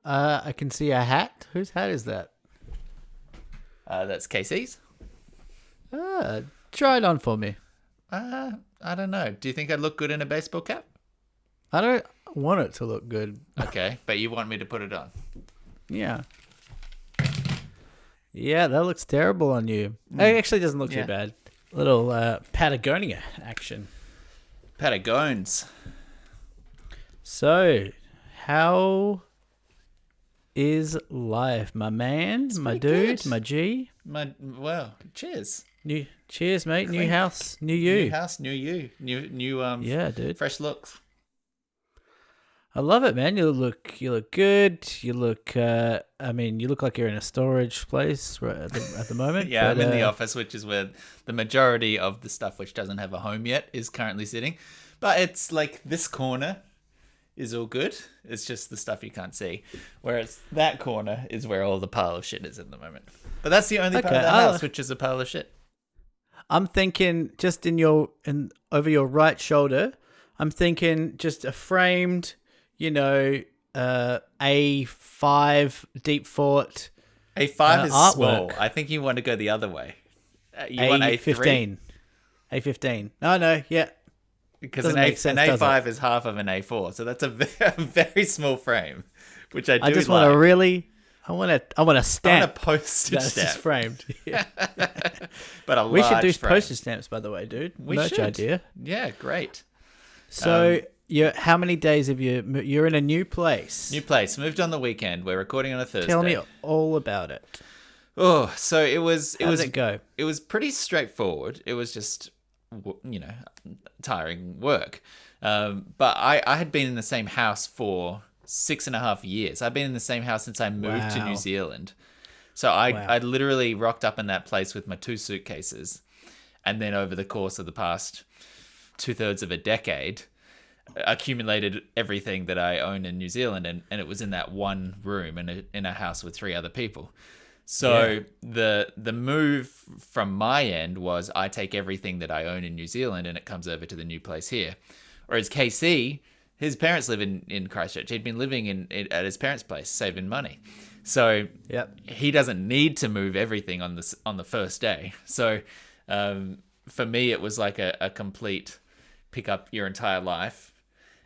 I can see a hat. Whose hat is that? That's Casey's. Try it on for me. I don't know. Do you think I'd look good in a baseball cap? I don't want it to look good. Okay, but you want me to put it on. Yeah. Yeah, that looks terrible on you. It actually doesn't look too bad. Little Patagonia action. Patagones. So, how is life, my man, my dude, good. my G? Well, cheers. Cheers, mate. New house, new you. New house, new you. New Yeah, dude. fresh looks. I love it, man. You look good. You look. You look like you're in a storage place right at the moment. Yeah, but, I'm in the office, which is where the majority of the stuff which doesn't have a home yet is currently sitting. But it's like this corner is all good. It's just the stuff you can't see. Whereas that corner is where all the pile of shit is at the moment. But that's the only part of the house which is a pile of shit. I'm thinking just over your right shoulder. I'm thinking just a framed, A5 deep fort. A5 is artwork. small. I think you want to go the other way. You want A3? A15. No, yeah. Because Doesn't an make sense, does A5 is half of an A4, so that's a very small frame, which I do. I just want to really, I want a I want stamp a postage that's stamp, just framed. Yeah. but a We should large do frame. postage stamps, by the way, dude. We Merch should. idea. Yeah, great. So, how many days have you're in a new place? New place. Moved on the weekend. We're recording on a Thursday. Tell me all about it. Oh, so it was. How does it go? It was pretty straightforward. It was just, tiring work. But I had been in the same house for 6.5 years. I've been in the same house since I moved to New Zealand. So I literally rocked up in that place with my 2 suitcases. And then over the course of the past 2/3 of a decade, accumulated everything that I own in New Zealand. And it was in that one room in a house with 3 other people. So the move from my end was I take everything that I own in New Zealand and it comes over to the new place here. Whereas KC, his parents live in Christchurch. He'd been living at his parents' place, saving money. So he doesn't need to move everything on the first day. So for me, it was like a complete pick up your entire life.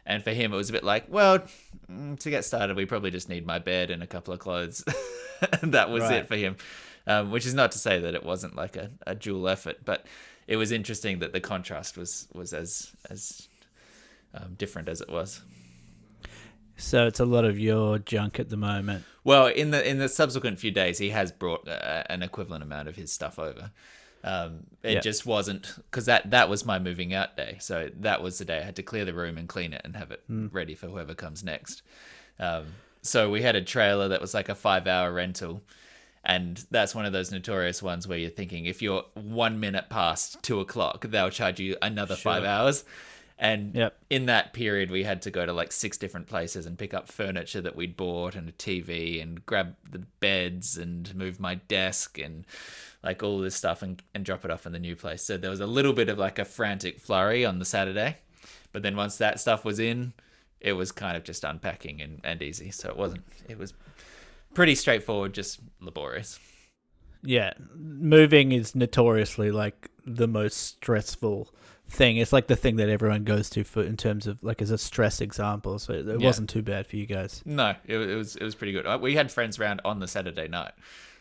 And for him, it was a bit like, well, to get started, we probably just need my bed and a couple of clothes. And that was it for him, which is not to say that it wasn't like a dual effort, but it was interesting that the contrast was as different as it was. So it's a lot of your junk at the moment. Well, in the subsequent few days, he has brought an equivalent amount of his stuff over. It just wasn't, because that was my moving out day. So that was the day I had to clear the room and clean it and have it ready for whoever comes next. So we had a trailer that was like a 5-hour rental. And that's one of those notorious ones where you're thinking if you're 1 minute past 2:00, they'll charge you another 5 hours. And in that period, we had to go to like 6 different places and pick up furniture that we'd bought and a TV and grab the beds and move my desk and like all this stuff and drop it off in the new place. So there was a little bit of like a frantic flurry on the Saturday. But then once that stuff was in, it was kind of just unpacking and easy. So it was pretty straightforward, just laborious. Yeah. Moving is notoriously like the most stressful thing. It's like the thing that everyone goes to for in terms of like as a stress example. So it wasn't too bad for you guys. No, it was pretty good. We had friends around on the Saturday night.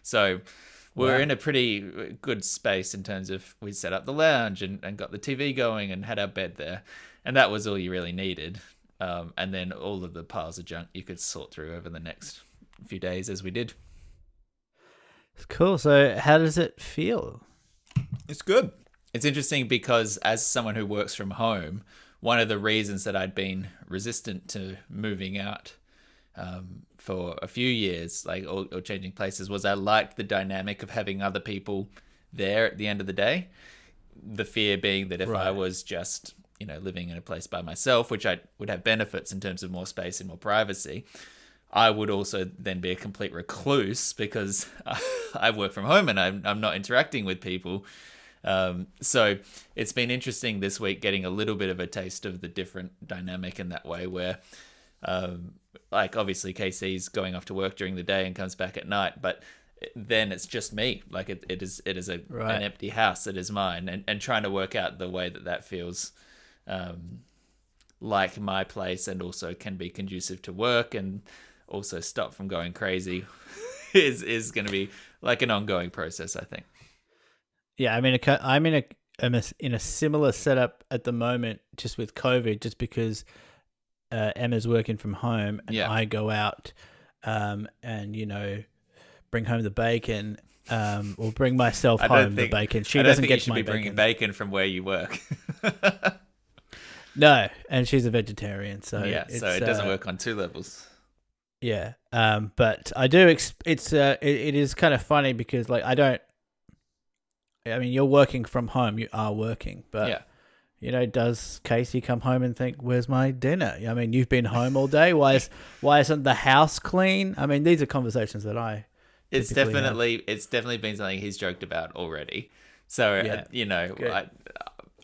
So we were in a pretty good space in terms of we set up the lounge and got the TV going and had our bed there. And that was all you really needed. And then all of the piles of junk you could sort through over the next few days as we did. Cool. So how does it feel? It's good. It's interesting because as someone who works from home, one of the reasons that I'd been resistant to moving out for a few years, like or changing places, was I liked the dynamic of having other people there at the end of the day. The fear being that if I was just living in a place by myself, which I would have benefits in terms of more space and more privacy, I would also then be a complete recluse because I work from home and I'm not interacting with people. So it's been interesting this week getting a little bit of a taste of the different dynamic in that way where like obviously KC's going off to work during the day and comes back at night, but then it's just me. Like it is an empty house that is mine, and trying to work out the way that feels like my place, and also can be conducive to work, and also stop from going crazy is going to be like an ongoing process, I think. Yeah, I mean, I'm in a similar setup at the moment, just with COVID, just because Emma's working from home, and I go out and bring home the bacon, or bring myself home the bacon. She doesn't get my bacon. Bringing bacon from where you work. No, and she's a vegetarian, so so it doesn't work on two levels. Yeah, but I do. It is kind of funny because I mean, you're working from home. You are working, but does Casey come home and think, "Where's my dinner?" I mean, you've been home all day. Why isn't the house clean? I mean, these are conversations that I. It's definitely been something he's joked about already. So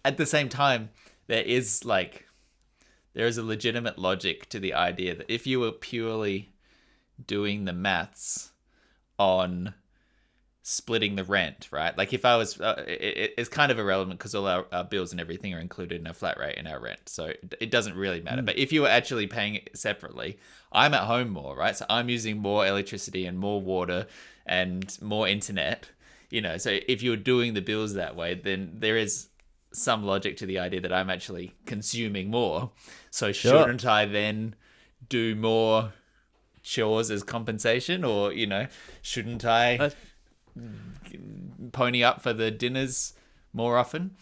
at the same time, there is a legitimate logic to the idea that if you were purely doing the maths on splitting the rent, right? Like if I was, it's kind of irrelevant because all our bills and everything are included in our flat rate and our rent. So it doesn't really matter. But if you were actually paying it separately, I'm at home more, right? So I'm using more electricity and more water and more internet, so if you're doing the bills that way, then there is some logic to the idea that I'm actually consuming more. So shouldn't I then do more chores as compensation, or, shouldn't I pony up for the dinners more often?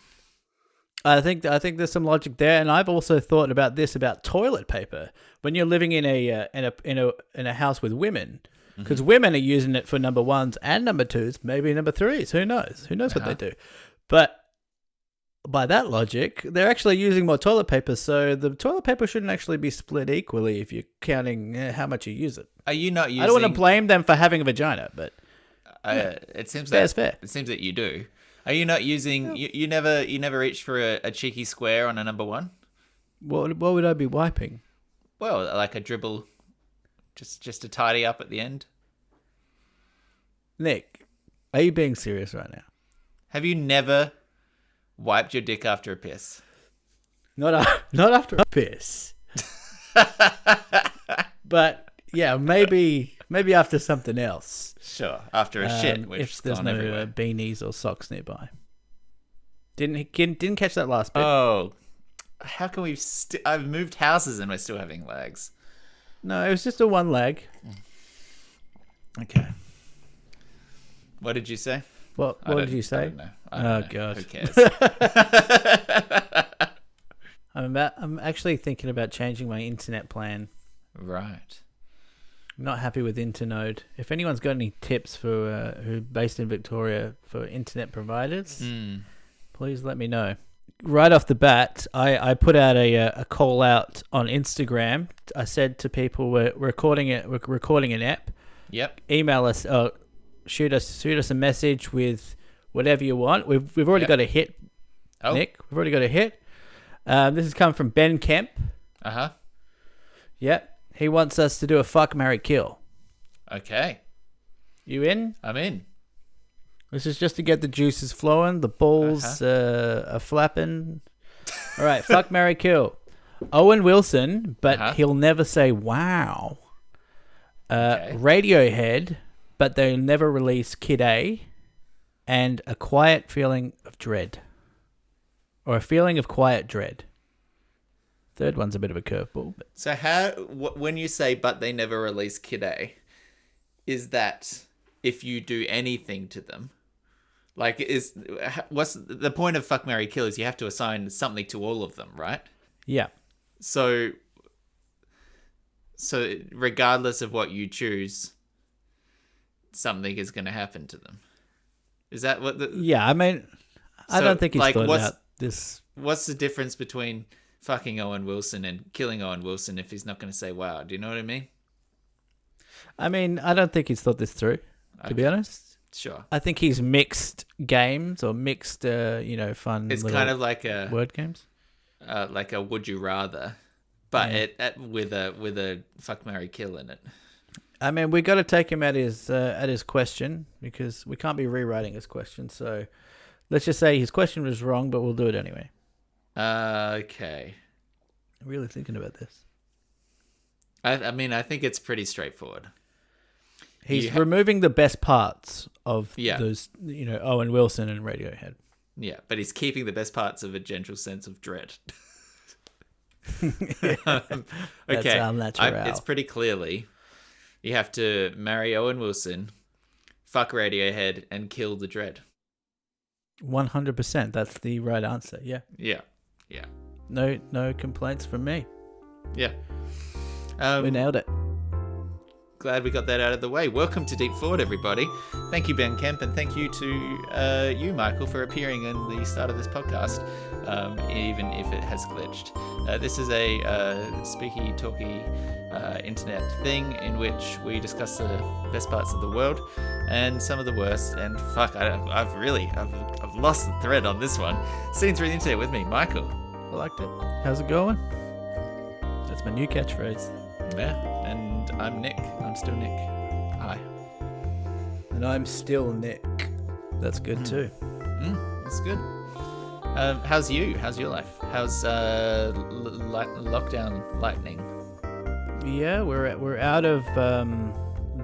I think there's some logic there, and I've also thought about this about toilet paper. When you're living in a house with women, because women are using it for number ones and number twos, maybe number threes. Who knows? Who knows what they do? But by that logic, they're actually using more toilet paper, so the toilet paper shouldn't actually be split equally if you're counting how much you use it. Are you not using? I don't want to blame them for having a vagina, but it seems that's fair. It seems that you do. Are you not using? You never reached for a cheeky square on a number one? What would I be wiping? Well, like a dribble, just to tidy up at the end. Nick, are you being serious right now? Have you never wiped your dick after a piss? Not after a piss. But yeah, maybe after something else. Sure, after a shit, which if there's no beanies or socks nearby. Didn't catch that last bit. Oh, how can we? I've moved houses and we're still having lags. No, it was just a one lag. Okay. What did you say? What did you say? I don't know. God. Who cares? I'm actually thinking about changing my internet plan. Right. I'm not happy with Internode. If anyone's got any tips for who based in Victoria for internet providers, please let me know. Right off the bat, I put out a call out on Instagram. I said to people, we're recording an app. Yep. Email us. Shoot us a message with whatever you want. We've already got a hit, Nick. We've already got a hit. This has come from Ben Kemp. Yep. He wants us to do a fuck, marry, kill. Okay. You in? I'm in. This is just to get the juices flowing, the balls are flapping. All right, fuck, marry, kill. Owen Wilson, but he'll never say wow. Radiohead, but they'll never release Kid A, and a quiet feeling of dread. Or a feeling of quiet dread. Third one's a bit of a curveball. But... So when you say, but they never release Kid A, is that if you do anything to them? Like, what's the point of fuck, marry, kill is you have to assign something to all of them, right? Yeah. So regardless of what you choose, something is going to happen to them. Is that what the... Yeah, I mean, I don't think he's thought about this. What's the difference between fucking Owen Wilson and killing Owen Wilson if he's not going to say wow? Do you know what I mean? I mean, I don't think he's thought this through, to be honest. Sure. I think he's mixed games or mixed, fun. It's kind of like a word games. Like a would you rather but with a fuck, marry, kill in it. I mean, we got to take him at his question because we can't be rewriting his question. So let's just say his question was wrong, but we'll do it anyway. Okay. I'm really thinking about this. I mean, I think it's pretty straightforward. He's removing the best parts of those, Owen Wilson and Radiohead. Yeah, but he's keeping the best parts of a gentle sense of dread. Okay, it's pretty clearly you have to marry Owen Wilson, fuck Radiohead, and kill the dread. 100%. That's the right answer. Yeah. Yeah. No complaints from me. Yeah. We nailed it. Glad we got that out of the way. Welcome to Deep Forward, everybody. Thank you, Ben Kemp, and thank you to you, Michael, for appearing in the start of this podcast, even if it has glitched. This is a speaky, talky internet thing in which we discuss the best parts of the world and some of the worst. And fuck, I've lost the thread on this one. Seen through the internet with me, Michael. I liked it. How's it going? That's my new catchphrase. Yeah, and I'm Nick. I'm still Nick. Hi. And I'm still Nick. That's good too. That's good. How's you? How's your life? How's lockdown lightning? Yeah, we're out of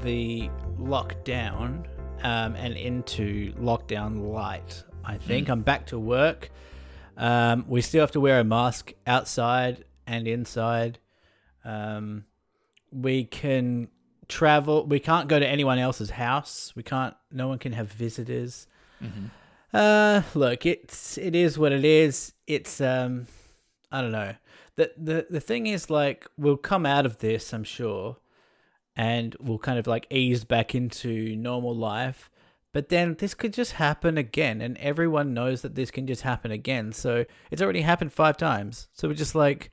the lockdown and into lockdown light. I think I'm back to work. We still have to wear a mask outside and inside. We can travel. We can't go to anyone else's house. No one can have visitors. Look, it is what it is. It's I don't know. The thing is, like, we'll come out of this, I'm sure, and we'll kind of like ease back into normal life. But then this could just happen again, and everyone knows that this can just happen again. So it's already happened 5 times. So we're just like,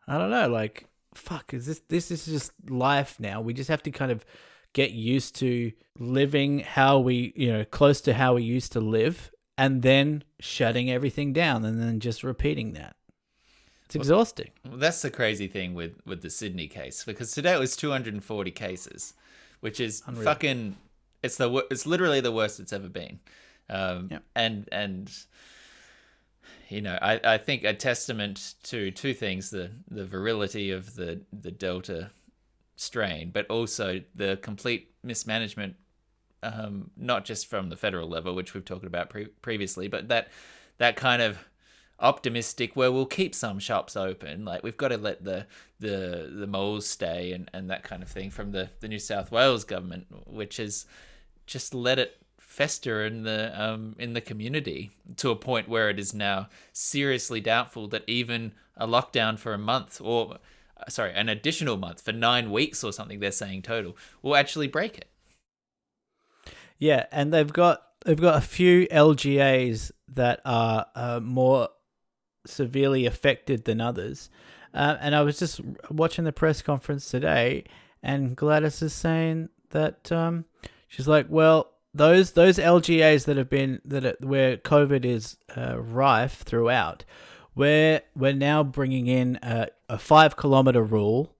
I don't know, like, fuck, this is just life now. We just have to kind of get used to living how we, close to how we used to live, and then shutting everything down and then just repeating that. It's exhausting. Well, that's the crazy thing with the Sydney case, because today it was 240 cases, which is unreal. Fucking, it's literally the worst it's ever been. And I think a testament to 2 things: the virility of the Delta strain, but also the complete mismanagement, not just from the federal level, which we've talked about previously, but that kind of optimistic where we'll keep some shops open, like we've got to let the malls stay and that kind of thing from the New South Wales government, which is just let it fester in the community to a point where it is now seriously doubtful that even a lockdown for a month, or an additional month for 9 weeks or something, they're saying total, will actually break it. Yeah, and they've got a few LGAs that are more severely affected than others. And I was just watching the press conference today, and Gladys is saying that she's like, well, those LGAs where COVID is rife throughout, we're now bringing in a 5-kilometer rule.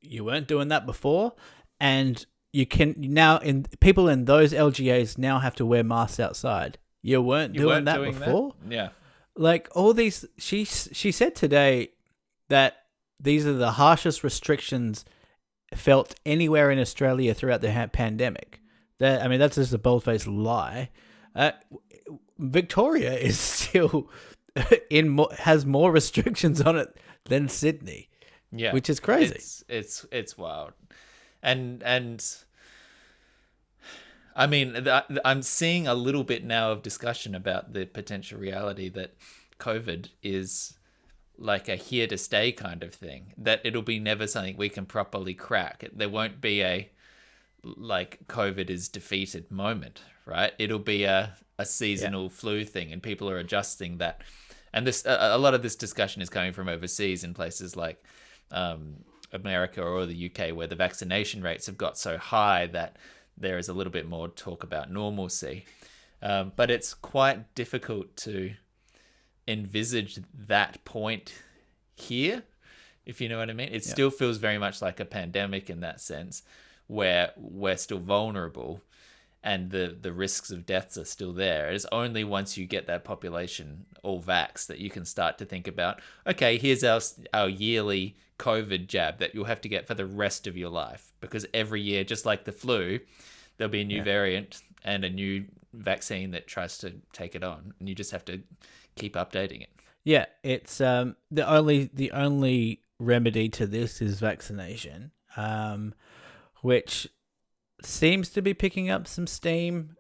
You weren't doing that before, and you can now, people in those LGAs now have to wear masks outside. You weren't doing that before. Yeah, like all these. She said today that these are the harshest restrictions felt anywhere in Australia throughout the pandemic. That's just a bold-faced lie. Victoria is still has more restrictions on it than Sydney. Yeah, which is crazy. It's wild, and I mean, I'm seeing a little bit now of discussion about the potential reality that COVID is like a here to stay kind of thing. That it'll be never something we can properly crack. There won't be a like COVID is defeated moment, right? It'll be a seasonal flu thing, and people are adjusting that. And this a lot of this discussion is coming from overseas in places like America or the UK, where the vaccination rates have got so high that there is a little bit more talk about normalcy. But it's quite difficult to envisage that point here. if you know what I mean. It still feels very much like a pandemic in that sense, where we're still vulnerable and the risks of deaths are still there. It's only once you get that population all vaxxed that you can start to think about, okay, here's our yearly COVID jab that you'll have to get for the rest of your life. Because every year, just like the flu, there'll be a new variant and a new vaccine that tries to take it on. And you just have to keep updating it. Yeah, it's the only remedy to this is vaccination, which seems to be picking up some steam.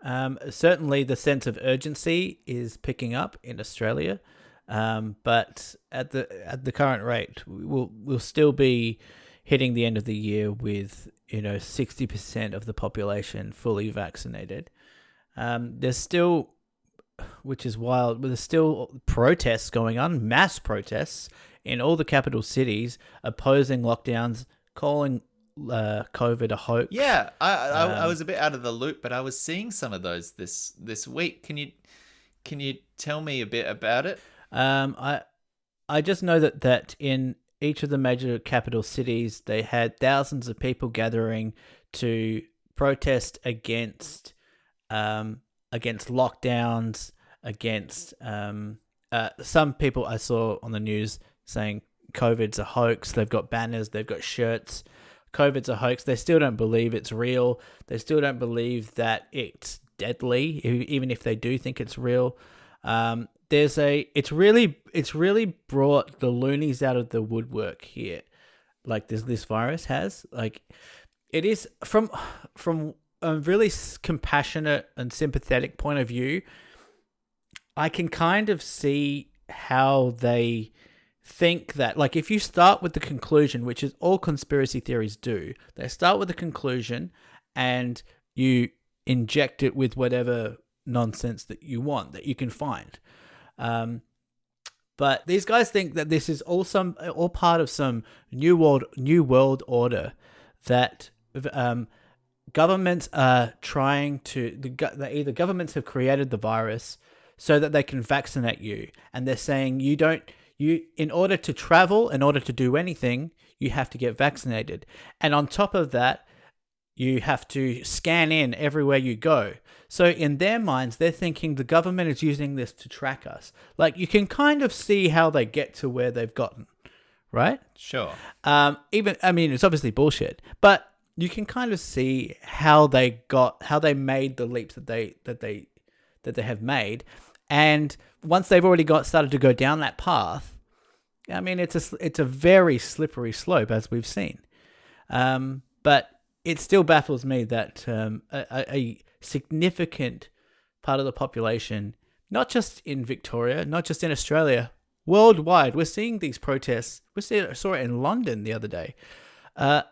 Certainly, the sense of urgency is picking up in Australia, but at the current rate, we'll still be hitting the end of the year with 60% of the population fully vaccinated. There's still, which is wild, but there's still protests going on, mass protests in all the capital cities opposing lockdowns, calling COVID a hoax. Yeah, I was a bit out of the loop, but I was seeing some of those this week. Can you tell me a bit about it? I just know that in each of the major capital cities, they had thousands of people gathering to protest against lockdowns, against some people I saw on the news saying COVID's a hoax. They've got banners, they've got shirts. COVID's a hoax. They still don't believe it's real. They still don't believe that it's deadly, even if they do think it's real. It's really brought the loonies out of the woodwork here. Like this virus has, like, it is from a really compassionate and sympathetic point of view. I can kind of see how they think that, like, if you start with the conclusion, which is all conspiracy theories do, they start with the conclusion and you inject it with whatever nonsense that you want, that you can find. But these guys think that this is all part of some new world order, that governments are trying to, either governments have created the virus so that they can vaccinate you, and they're saying in order to travel, in order to do anything, you have to get vaccinated. And on top of that, you have to scan in everywhere you go. So in their minds, they're thinking the government is using this to track us. Like, you can kind of see how they get to where they've gotten, right? Sure. It's obviously bullshit, but you can kind of see how they made the leaps that they have made. And once they've already started to go down that path, I mean, it's a very slippery slope, as we've seen. But it still baffles me that a significant part of the population, not just in Victoria, not just in Australia, worldwide, we're seeing these protests. I saw it in London the other day. There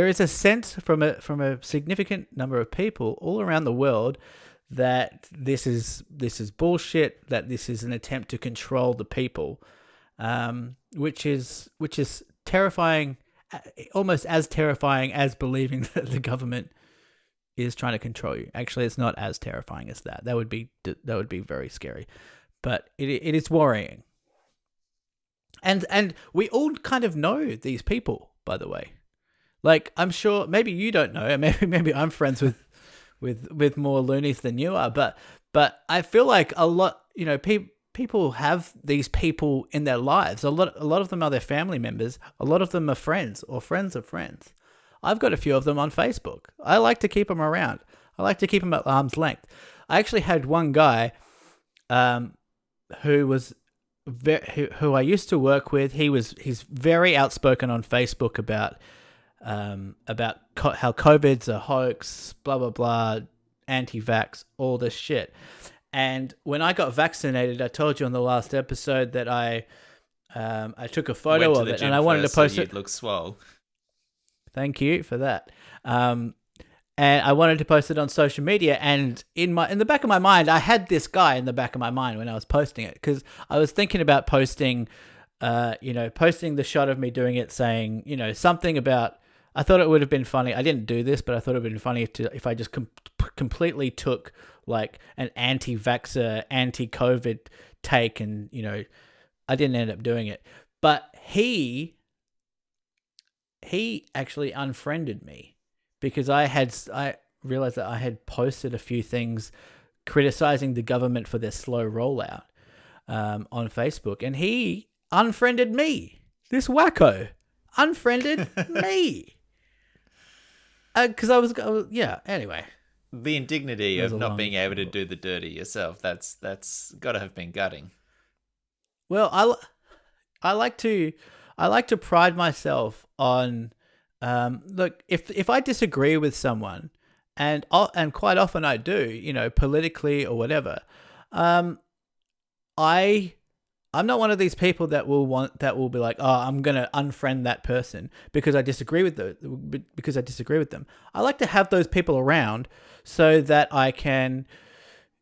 is a sense from a significant number of people all around the world that this is bullshit, that this is an attempt to control the people, which is terrifying, almost as terrifying as believing that the government is trying to control you. Actually, it's not as terrifying as that. That would be very scary, but it is worrying. And we all kind of know these people, by the way. Like, I'm sure maybe you don't know, maybe I'm friends with more loonies than you are, but I feel like a lot, people have these people in their lives. A lot of them are their family members. A lot of them are friends or friends of friends. I've got a few of them on Facebook. I like to keep them around. I like to keep them at arm's length. I actually had one guy who I used to work with. He's very outspoken on Facebook about how COVID's a hoax, blah, blah, blah, anti-vax, all this shit. And when I got vaccinated, I told you on the last episode that I took a photo of it and I wanted to post it. You'd look swole. Thank you for that. And I wanted to post it on social media. And in the back of my mind, I had this guy in the back of my mind when I was posting it, because I was thinking about posting the shot of me doing it, saying, something about, I thought it would have been funny. I didn't do this, but I thought it would have been funny if I just completely took like an anti-vaxxer, anti-COVID take, and I didn't end up doing it. But he actually unfriended me because I realized that I had posted a few things criticizing the government for their slow rollout on Facebook, and he unfriended me. This wacko unfriended me because I was anyway. The indignity of not being able to do the dirty yourself, that's got to have been gutting. Well, I like to pride myself on look, if I disagree with someone, and quite often I do, politically or whatever, I'm not one of these people that will be like, oh, I'm gonna unfriend that person because I disagree with them. I like to have those people around so that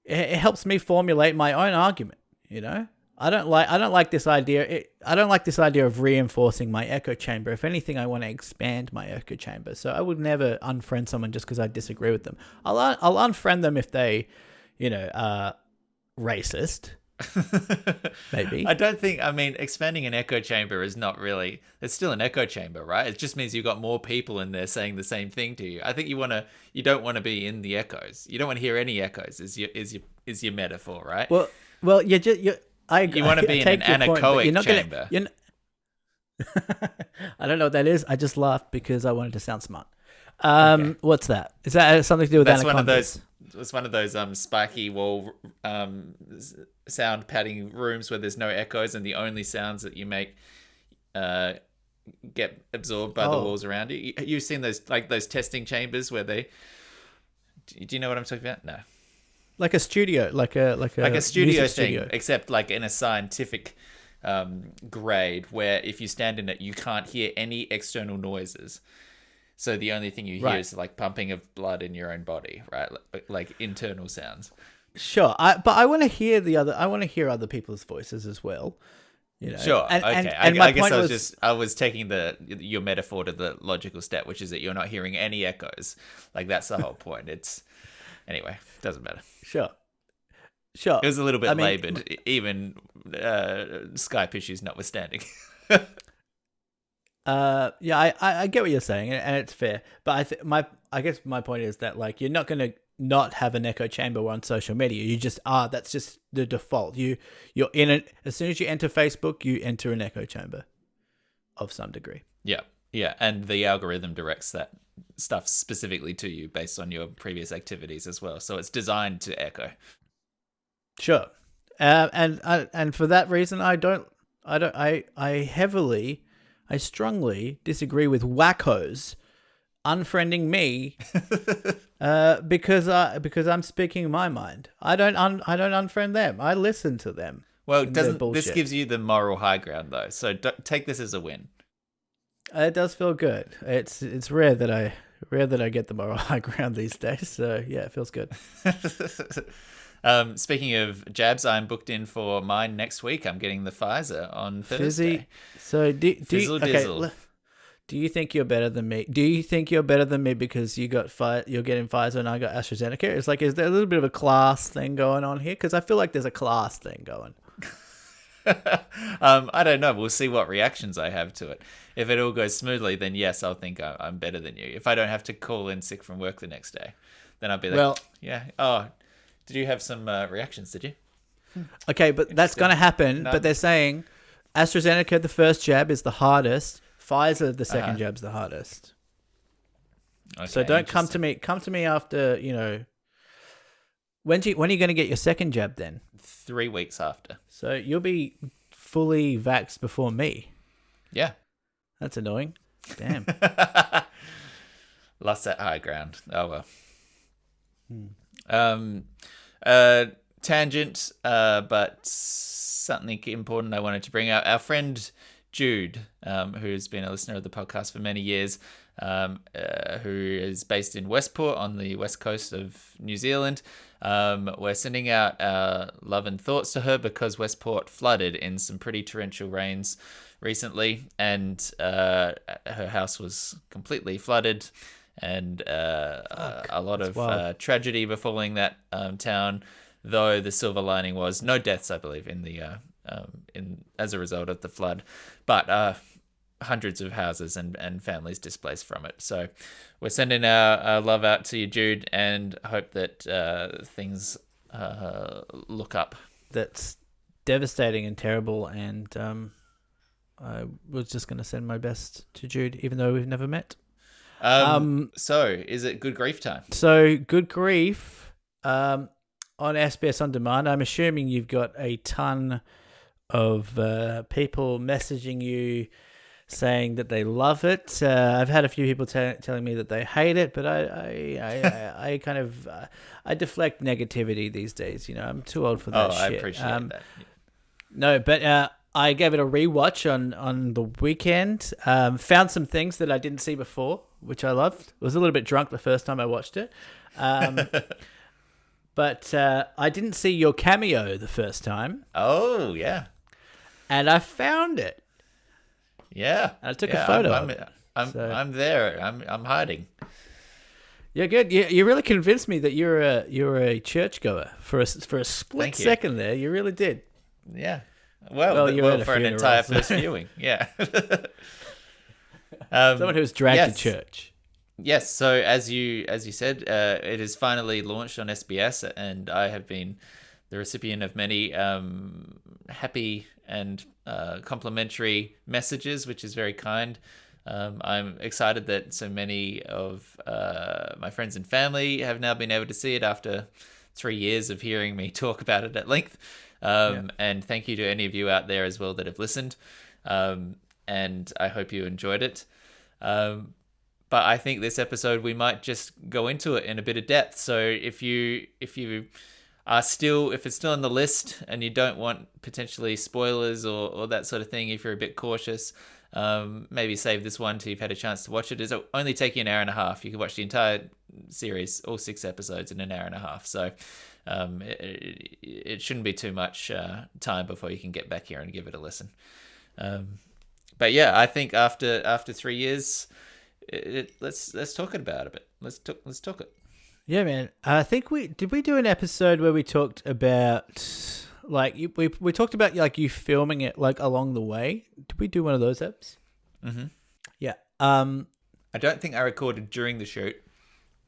it helps me formulate my own argument. I don't like this idea. I don't like this idea of reinforcing my echo chamber. If anything, I want to expand my echo chamber. So I would never unfriend someone just because I disagree with them. I'll unfriend them if they, are racist. Maybe. I don't think, expanding an echo chamber is not really, it's still an echo chamber, right? It just means you've got more people in there saying the same thing to you. I think you don't want to be in the echoes. You don't want to hear any echoes is your metaphor, right? Well, you want to be in an anechoic chamber. I don't know what that is. I just laughed because I wanted to sound smart. Okay. What's that? Is that something to do with anacondas? It's one of those spiky wall sound padding rooms where there's no echoes and the only sounds that you make get absorbed by the walls around you. You've seen those testing chambers where they. Do you know what I'm talking about? No. Like a studio, like a studio thing, studio. Except like in a scientific grade where if you stand in it, you can't hear any external noises. So the only thing you hear is like pumping of blood in your own body, right? Like internal sounds. Sure, but I want to hear other people's voices as well. Sure. Okay. I guess I was taking your metaphor to the logical step, which is that you're not hearing any echoes. Like that's the whole point. Anyway, doesn't matter. Sure. It was a little bit laboured, even Skype issues notwithstanding. I get what you're saying, and it's fair. But I guess my point is that like you're not going to not have an echo chamber on social media. You just are. That's just the default. You're in it as soon as you enter Facebook, you enter an echo chamber of some degree. Yeah, and the algorithm directs that stuff specifically to you based on your previous activities as well. So it's designed to echo. Sure, and for that reason, I strongly disagree with wackos unfriending me because I'm speaking my mind. I don't unfriend them. I listen to them. Well, this gives you the moral high ground though? So take this as a win. It does feel good. It's rare that I get the moral high ground these days. So yeah, it feels good. Speaking of jabs, I'm booked in for mine next week. I'm getting the Pfizer on Thursday. Fizzy. So do you think you're better than me? Do you think you're better than me because you're getting Pfizer and I got AstraZeneca? It's like, is there a little bit of a class thing going on here? Because I feel like there's a class thing going. I don't know. We'll see what reactions I have to it. If it all goes smoothly, then yes, I'll think I'm better than you. If I don't have to call in sick from work the next day, then I'll be like, yeah. Oh, did you have some reactions? Did you? Okay, but that's going to happen. No. But they're saying AstraZeneca, the first jab, is the hardest. Pfizer, the second jab's the hardest. Okay, so don't come to me. Come to me after, when are you going to get your second jab then? 3 weeks after. So you'll be fully vaxxed before me. Yeah. That's annoying. Damn. Lost that high ground. Oh well. Tangent, but something important I wanted to bring up. Our friend Jude, who's been a listener of the podcast for many years, who is based in Westport on the west coast of New Zealand. We're sending out our love and thoughts to her because Westport flooded in some pretty torrential rains recently, and her house was completely flooded, and a lot of tragedy befalling that town, though the silver lining was no deaths, I believe, in the as a result of the flood, but hundreds of houses and families displaced from it. So we're sending our love out to you, Jude, and hope that things look up. That's devastating and terrible, and I was just going to send my best to Jude, even though we've never met. So is it good grief time? So good grief on SBS On Demand. I'm assuming you've got a ton of people messaging you saying that they love it. I've had a few people telling me that they hate it, but I kind of I deflect negativity these days. You know, I'm too old for that shit. I appreciate that. No, but I gave it a rewatch on the weekend. Found some things that I didn't see before, which I loved. I was a little bit drunk the first time I watched it. But I didn't see your cameo the first time. Oh, yeah. And I found it. Yeah. And I took a photo. I'm there. I'm hiding. Yeah, good. You really convinced me that you're a churchgoer for a split second there. You really did. Yeah. Well, for an entire first viewing. Yeah. Someone who's dragged to church. Yes. So as you said, it is finally launched on SBS, and I have been the recipient of many happy and complimentary messages, which is very kind. I'm excited that so many of my friends and family have now been able to see it after 3 years of hearing me talk about it at length. And thank you to any of you out there as well that have listened. And I hope you enjoyed it. But I think this episode, we might just go into it in a bit of depth. So if it's still on the list and you don't want potentially spoilers or that sort of thing, if you're a bit cautious, maybe save this one till you've had a chance to watch it. It'll only take you an hour and a half. You can watch the entire series, all 6 episodes, in an hour and a half. So it shouldn't be too much time before you can get back here and give it a listen. But yeah, I think after 3 years, let's talk about it a bit. Let's talk it. Yeah, man. I think we do an episode where we talked about we talked about like you filming it like along the way. Did we do one of those eps? Mm-hmm. Yeah. I don't think I recorded during the shoot.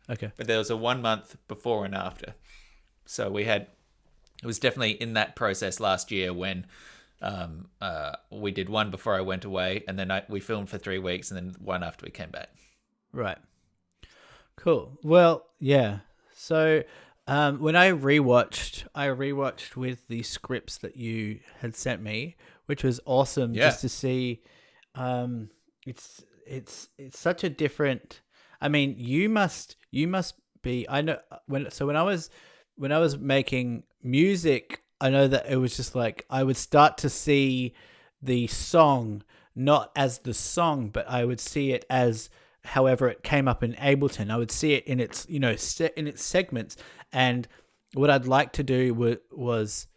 Okay. But there was a 1 month before and after. So it was definitely in that process last year when we did one before I went away, and then we filmed for 3 weeks, and then one after we came back. Right. Cool. Well, yeah. So when I rewatched with the scripts that you had sent me, which was awesome just to see. It's such a different. I mean, you must be. I know when I was making music, I know that it was just like I would start to see the song not as the song, but I would see it as however it came up in Ableton. I would see it in its in its segments, and what I'd like to do was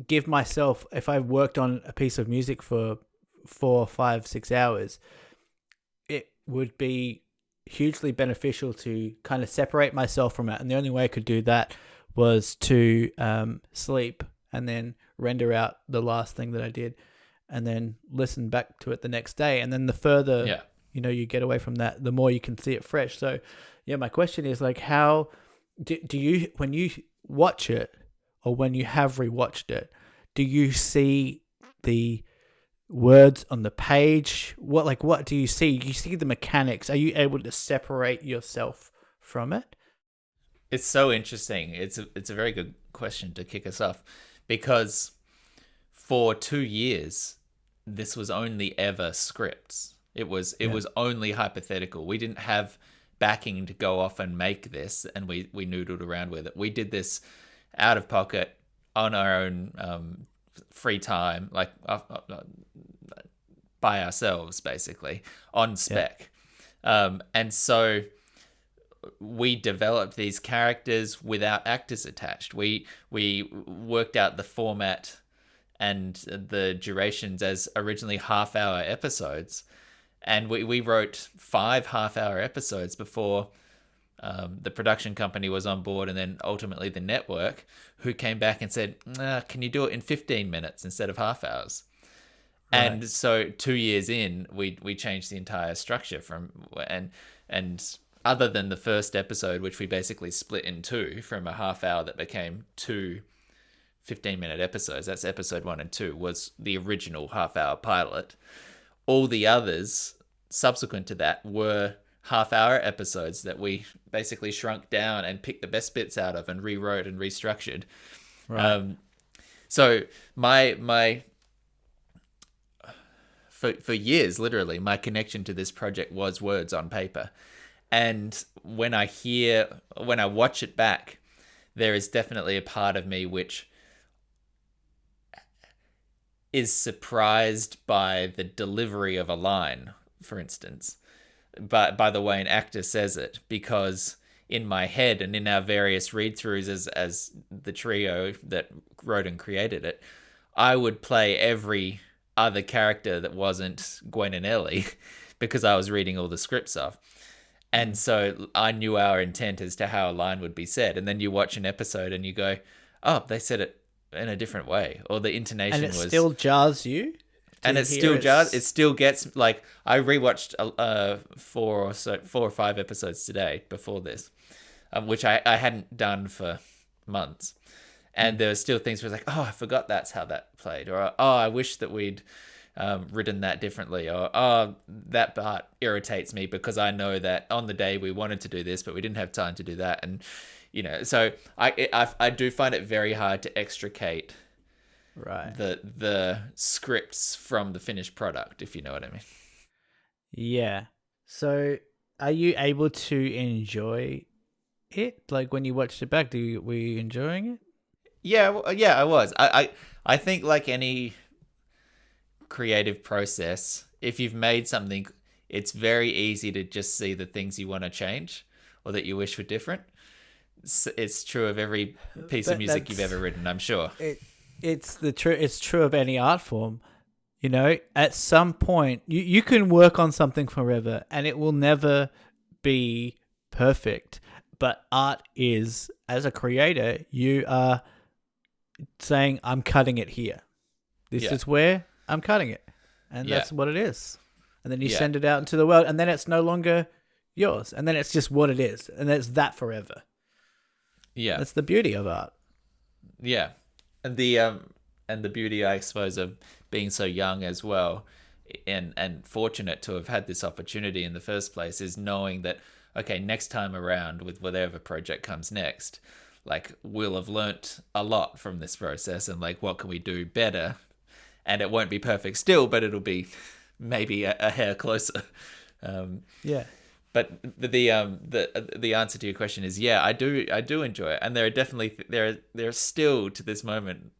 give myself, if I worked on a piece of music for 4, 5, 6 hours, it would be hugely beneficial to kind of separate myself from it. And the only way I could do that was to sleep and then render out the last thing that I did and then listen back to it the next day. And then the further you get away from that, the more you can see it fresh. So yeah, my question is like, how do you, when you watch it or when you have rewatched it, do you see the words on the page? What do you see? Do you see the mechanics? Are you able to separate yourself from it? It's so interesting. It's a very good question to kick us off, because for 2 years this was only ever scripts. It was only hypothetical. We didn't have backing to go off and make this, and we noodled around with it. We did this out of pocket on our own free time, like by ourselves, basically on spec. And so we developed these characters without actors attached. We worked out the format and the durations as originally half-hour episodes, and we wrote 5 half-hour episodes before the production company was on board, and then ultimately the network, who came back and said, can you do it in 15 minutes instead of half hours? Right. And so 2 years in, we changed the entire structure and other than the first episode, which we basically split in two from a half hour that became 2 15-minute episodes, that's episode 1 and 2, was the original half-hour pilot. All the others subsequent to that were half-hour episodes that we basically shrunk down and picked the best bits out of and rewrote and restructured. Right. So for years, literally, my connection to this project was words on paper. And when I watch it back, there is definitely a part of me which is surprised by the delivery of a line, for instance, but by the way an actor says it, because in my head and in our various read-throughs as the trio that wrote and created it, I would play every other character that wasn't Gwen and Ellie because I was reading all the scripts off. And so I knew our intent as to how a line would be said. And then you watch an episode and you go, oh, they said it in a different way, or the intonation was... And it still jars you? And it still jars. It still gets, like, I rewatched 4 or 5 episodes today before this, which I hadn't done for months. And there were still things where it's like, oh, I forgot that's how that played. Or, oh, I wish that we'd written that differently. Or, oh, that part irritates me because I know that on the day we wanted to do this, but we didn't have time to do that. And, you know, so I do find it very hard to extricate the scripts from the finished product, if you know what I mean. Yeah. So are you able to enjoy it? Like when you watched it back, were you enjoying it? Yeah, I was. I think like any creative process, if you've made something, it's very easy to just see the things you want to change or that you wish were different. It's true of every piece of music you've ever written, I'm sure. It's true of any art form. You know, at some point, you can work on something forever and it will never be perfect. But art is, as a creator, you are saying, I'm cutting it here. This is where I'm cutting it. And that's what it is. And then you send it out into the world, and then it's no longer yours. And then it's just what it is. And it's that forever. Yeah. That's the beauty of art. Yeah. And the beauty, I suppose, of being so young as well, and fortunate to have had this opportunity in the first place, is knowing that, okay, next time around with whatever project comes next, like, we'll have learnt a lot from this process, and like, what can we do better? And it won't be perfect still, but it'll be maybe a hair closer. But the answer to your question is, yeah, I do enjoy it, and there are definitely there are still to this moment,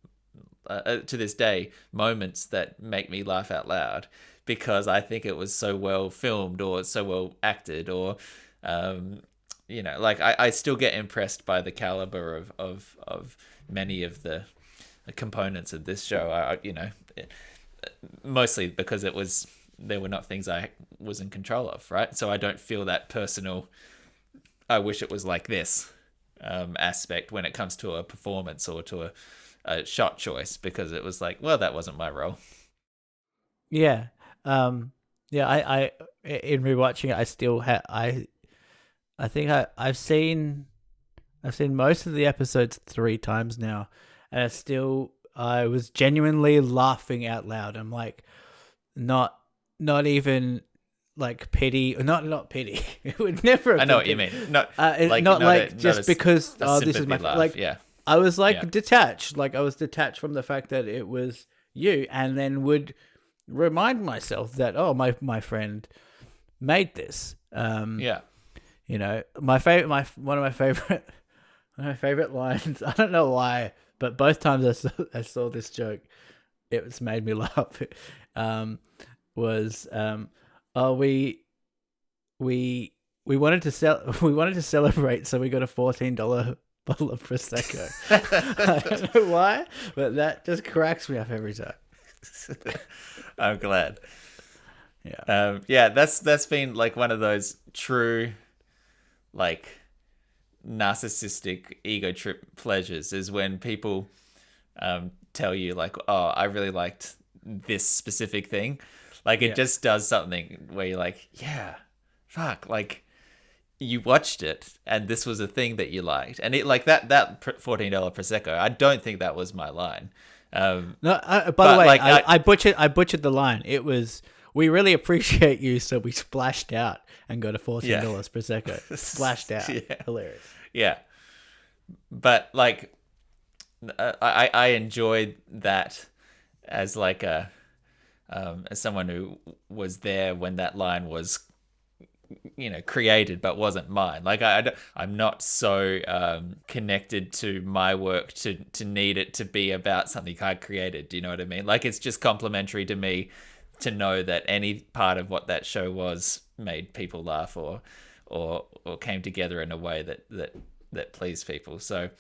to this day, moments that make me laugh out loud because I think it was so well filmed or so well acted, or you know, like I still get impressed by the caliber of many of the components of this show. Mostly because there were not things I was in control of, right? So I don't feel that personal, I wish it was like this aspect when it comes to a performance or to a shot choice, because it was like, well, that wasn't my role. Yeah. I in rewatching it, I still I think I've seen most of the episodes 3 times now, and I was genuinely laughing out loud. I'm like, not even like pity, not pity. It would never. I know what you mean. Not just because this is my laugh. Like, yeah. I was like detached. Like, I was detached from the fact that it was you, and then would remind myself that, oh, my friend made this. You know, one of my favorite lines. I don't know why, but both times I saw this joke, it's made me laugh. Was we wanted to celebrate, so we got a $14 bottle of Prosecco. I don't know why, but that just cracks me up every time. I'm glad. Yeah. That's been like one of those true, like, narcissistic ego trip pleasures is when people tell you like, oh, I really liked this specific thing. Like it just does something where you're like, yeah, fuck, like you watched it and this was a thing that you liked. And it like that $14 Prosecco, I don't think that was my line. No, by the way, like, I butchered the line. It was, we really appreciate you, so we splashed out and got a $14 Prosecco. Splashed out. Hilarious. Yeah. But like, I enjoyed that as like as someone who was there when that line was, created but wasn't mine. Like I'm not so connected to my work to need it to be about something I created. Do you know what I mean? Like it's just complimentary to me to know that any part of what that show was made people laugh or came together in a way that pleased people. So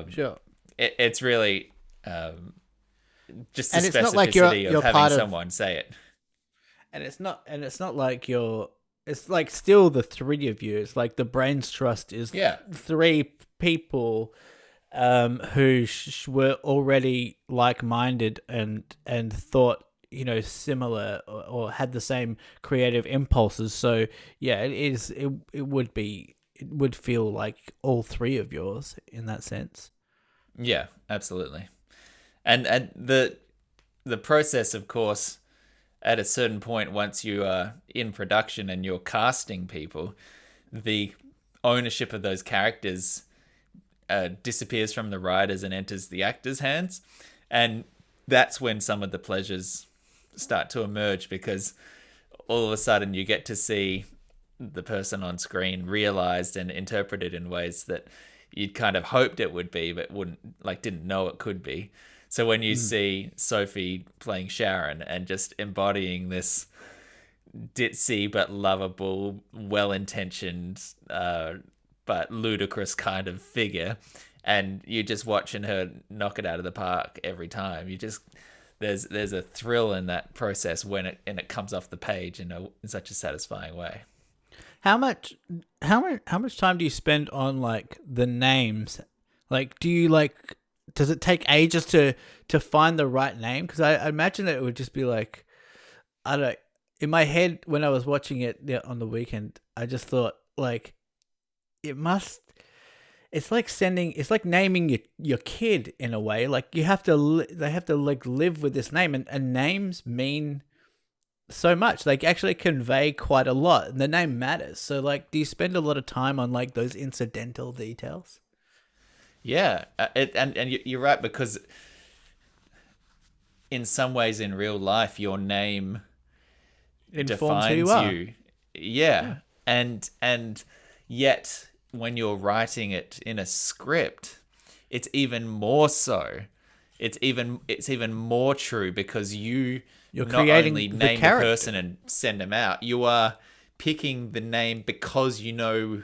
sure. It's really just the and it's specificity not like you're of having part someone say it. And it's not like it's like still the three of you. It's like the brains trust is three people who were already like-minded and thought, similar or had the same creative impulses. So yeah, it would feel like all three of yours in that sense. Yeah, absolutely. And the process, of course, at a certain point, once you are in production and you're casting people, the ownership of those characters disappears from the writers and enters the actors' hands. And that's when some of the pleasures start to emerge, because all of a sudden you get to see the person on screen realized and interpreted in ways that you'd kind of hoped it would be, but didn't know it could be. So when you see Sophie playing Sharon and just embodying this ditzy but lovable, well-intentioned but ludicrous kind of figure, and you're just watching her knock it out of the park every time, there's a thrill in that process when it comes off the page in such a satisfying way. How much time do you spend on like the names? Like, do you like? Does it take ages to find the right name? Because I imagine that it would just be like, I don't know. In my head, when I was watching it on the weekend, I just thought like, it's like naming your kid in a way. Like they have to like live with this name, and names mean so much. They actually convey quite a lot, and the name matters. So like, do you spend a lot of time on like those incidental details? Yeah, and you're right, because in some ways in real life your name informs defines who you are. you. Yeah. And yet when you're writing it in a script, it's even more so. It's even more true, because you're not only name the person and send them out, you are picking the name because you know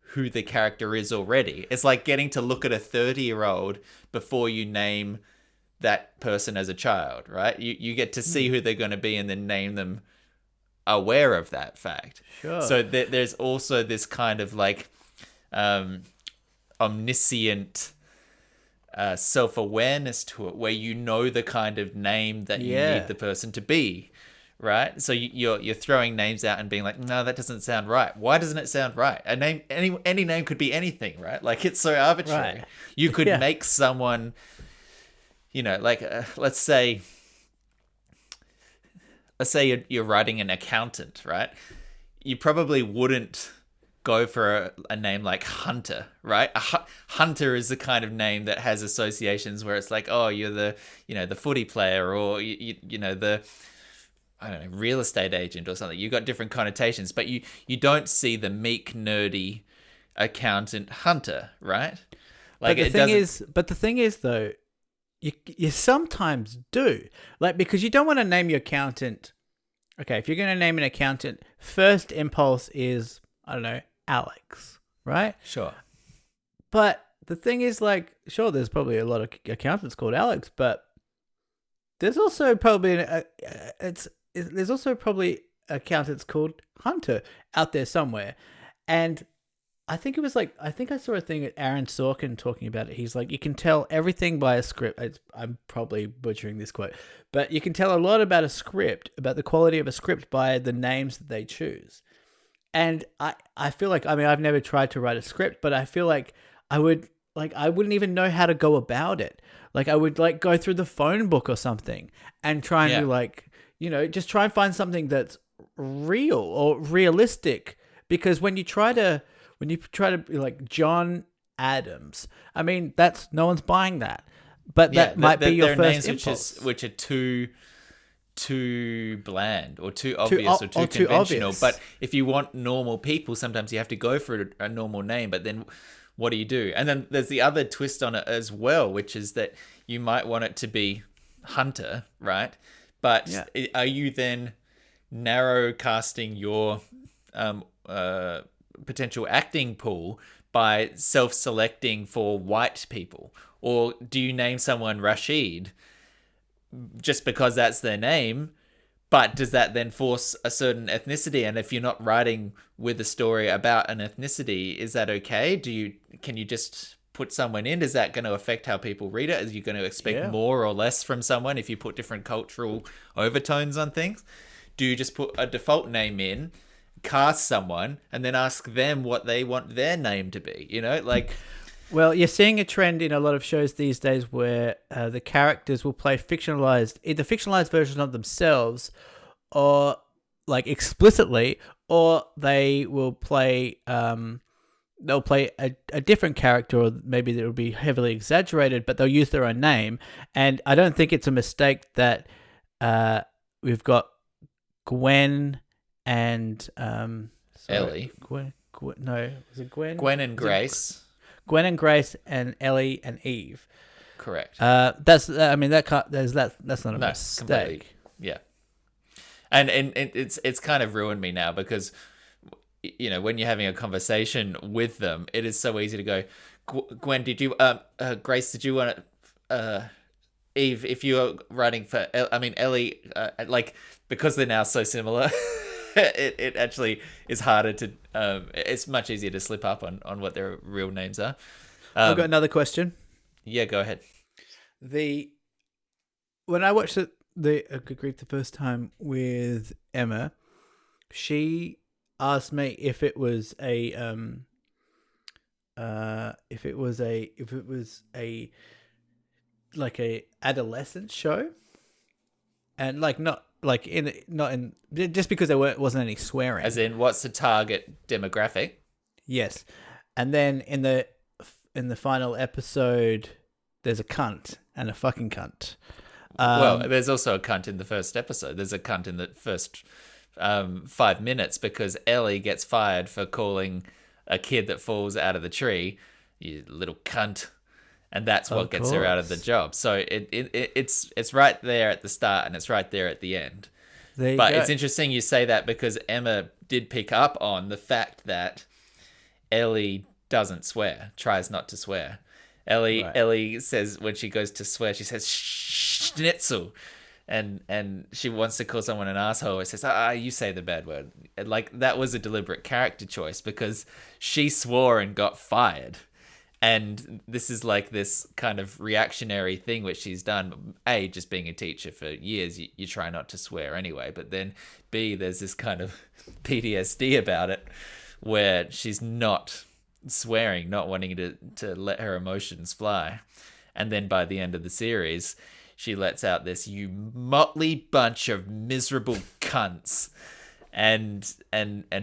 who the character is already. It's like getting to look at a 30-year-old before you name that person as a child, right? You get to see who they're going to be and then name them aware of that fact. Sure. So there's also this kind of like omniscient self-awareness to it, where you know the kind of name that you need the person to be. Right, so you're throwing names out and being like, no, that doesn't sound right. Why doesn't it sound right? A name, any name could be anything, right? Like, it's so arbitrary. Right. You could make someone, like let's say you're writing an accountant, right? You probably wouldn't go for a name like Hunter, right? Hunter is the kind of name that has associations where it's like, oh, you're the the footy player, or the, I don't know, real estate agent or something. You've got different connotations, but you don't see the meek, nerdy accountant Hunter, right? Like, but the thing is though, you sometimes do, like, because you don't want to name your accountant. Okay, if you're going to name an accountant, first impulse is, I don't know, Alex, right? Sure. But the thing is, like, sure, there's probably a lot of accountants called Alex, but there's also probably accountants called Hunter out there somewhere. And I think it was like, I think I saw a thing at Aaron Sorkin talking about it. He's like, you can tell everything by a script. I'm probably butchering this quote, but you can tell a lot about a script, about the quality of a script by the names that they choose. And I feel like, I mean, I've never tried to write a script, but I feel like I wouldn't even know how to go about it. Like I would like go through the phone book or something and try and do like, just try and find something that's real or realistic. Because when you try to be like John Adams, I mean, that's no one's buying that. But that might be your first impulse. Which are too bland or too obvious or too conventional. But if you want normal people, sometimes you have to go for a normal name. But then what do? And then there's the other twist on it as well, which is that you might want it to be Hunter, right? But are you then narrow casting your potential acting pool by self-selecting for white people? Or do you name someone Rashid just because that's their name, but does that then force a certain ethnicity? And if you're not writing with a story about an ethnicity, is that okay? Can you just put someone in? Is that going to affect how people read it? Are you going to expect more or less from someone if you put different cultural overtones on things? Do you just put a default name in, cast someone, and then ask them what they want their name to be? Well, you're seeing a trend in a lot of shows these days where the characters will play either fictionalized versions of themselves, or like explicitly, or they will play a different character, or maybe it will be heavily exaggerated, but they'll use their own name. And I don't think it's a mistake that we've got Gwen and Ellie. Was it Gwen? Gwen and Grace. Gwen and Grace and Ellie and Eve. Correct. That's not a mistake. Completely. Yeah. And it's kind of ruined me now because when you're having a conversation with them, it is so easy to go, Gwen, did you Grace, did you want Eve, if you were writing for Ellie, because they're now so similar, it actually is harder to it's much easier to slip up on what their real names are. I've got another question. Yeah, go ahead. When I watched the Good Grief the first time with Emma, she asked me if it was a like a adolescent show, and just because there wasn't any swearing. As in, what's the target demographic? Yes, and then in the final episode, there's a cunt and a fucking cunt. Well, there's also a cunt in the first episode. There's a cunt in the first 5 minutes because Ellie gets fired for calling a kid that falls out of the tree, "You little cunt." And that's what gets her out of the job. So it's right there at the start and it's right there at the end. But it's interesting you say that because Emma did pick up on the fact that Ellie doesn't swear, tries not to swear. Ellie says when she goes to swear, she says schnitzel. And she wants to call someone an asshole. It says, you say the bad word. And that was a deliberate character choice because she swore and got fired. And this is this kind of reactionary thing which she's done. A, just being a teacher for years, you try not to swear anyway. But then B, there's this kind of PTSD about it where she's not swearing, not wanting to let her emotions fly. And then by the end of the series, she lets out this, "You motley bunch of miserable cunts." And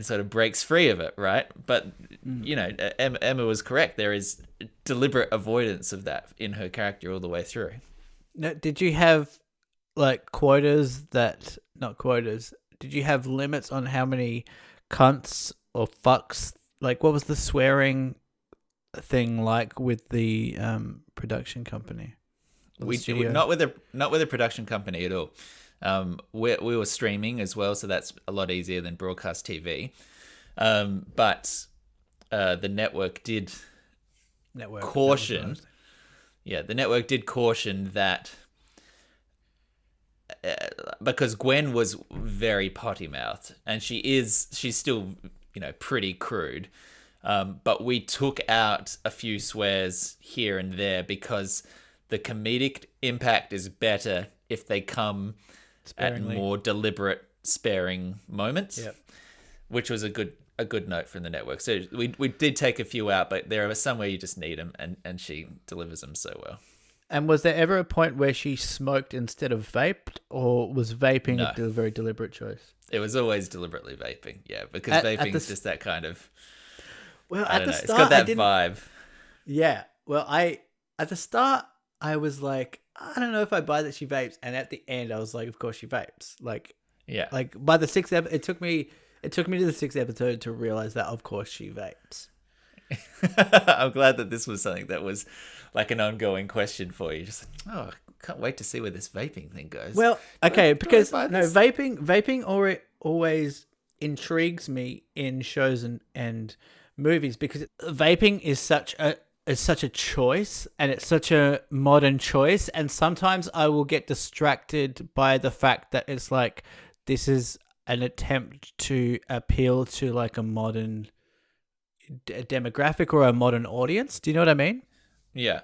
sort of breaks free of it, right? But Emma was correct. There is deliberate avoidance of that in her character all the way through. Now, did you have quotas not quotas? Did you have limits on how many cunts or fucks? What was the swearing thing like with the production company? We not with a production company at all. We were streaming as well, so that's a lot easier than broadcast TV. But the network did caution. Yeah, the network did caution that because Gwen was very potty mouthed, and she's still pretty crude. But we took out a few swears here and there because the comedic impact is better if they come Sparingly. at more deliberate, sparing moments. Yep. Which was a good note from the network. So we did take a few out, but there are some where you just need them, and she delivers them so well. And was there ever a point where she smoked instead of vaped, or was vaping a very deliberate choice? It was always deliberately vaping, yeah, because vaping is just that kind of. Well, I don't know. It's got that vibe. Yeah. Well, at the start I was like, I don't know if I buy that she vapes, and at the end I was like, of course she vapes. Like, yeah. Like by the sixth episode, it took me to the sixth episode to realize that of course she vapes. I'm glad that this was something that was like an ongoing question for you. Just I can't wait to see where this vaping thing goes. Well, okay, because vaping always intrigues me in shows and movies, because vaping is such a choice, and it's such a modern choice, and sometimes I will get distracted by the fact that it's like this is an attempt to appeal to like a modern demographic or a modern audience. Do you know what I mean? Yeah.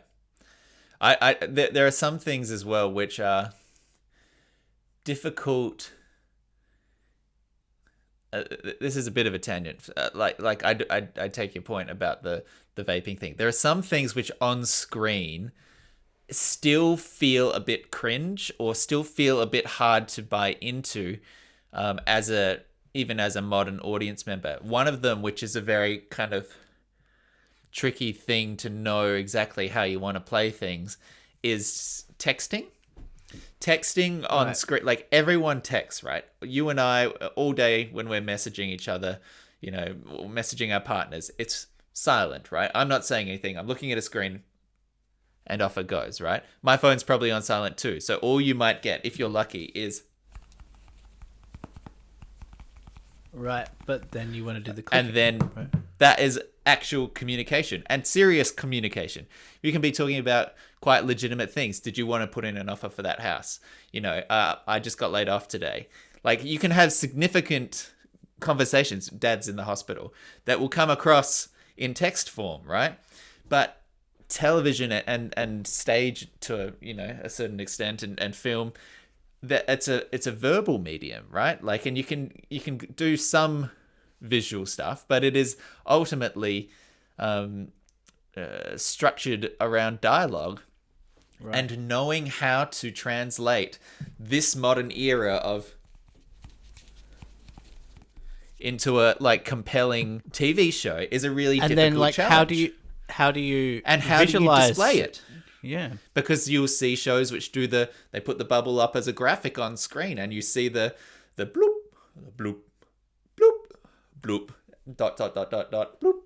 There are some things as well which are difficult. This is a bit of a tangent. I take your point about the vaping thing. There are some things which on screen still feel a bit cringe or still feel a bit hard to buy into, even as a modern audience member. One of them, which is a very kind of tricky thing to know exactly how you want to play things, is texting. Texting on screen, like everyone texts, right? You and I all day when we're messaging each other, messaging our partners, it's silent, right? I'm not saying anything. I'm looking at a screen and off it goes, right? My phone's probably on silent too. So all you might get, if you're lucky, is... Right, but then you want to do the clicking. And then that is actual communication and serious communication. You can be talking about quite legitimate things. Did you want to put in an offer for that house? I just got laid off today. Like, you can have significant conversations, dad's in the hospital, that will come across in text form, right? But television and stage to a certain extent, and film, that it's a verbal medium, right? Like, and you can do some visual stuff, but it is ultimately structured around dialogue. Right. And knowing how to translate this modern era of into a compelling TV show is a really difficult challenge. And then how do you and how visualize... do you display it? Yeah, because you'll see shows which they put the bubble up as a graphic on screen, and you see the bloop, bloop, bloop, bloop, dot, bloop,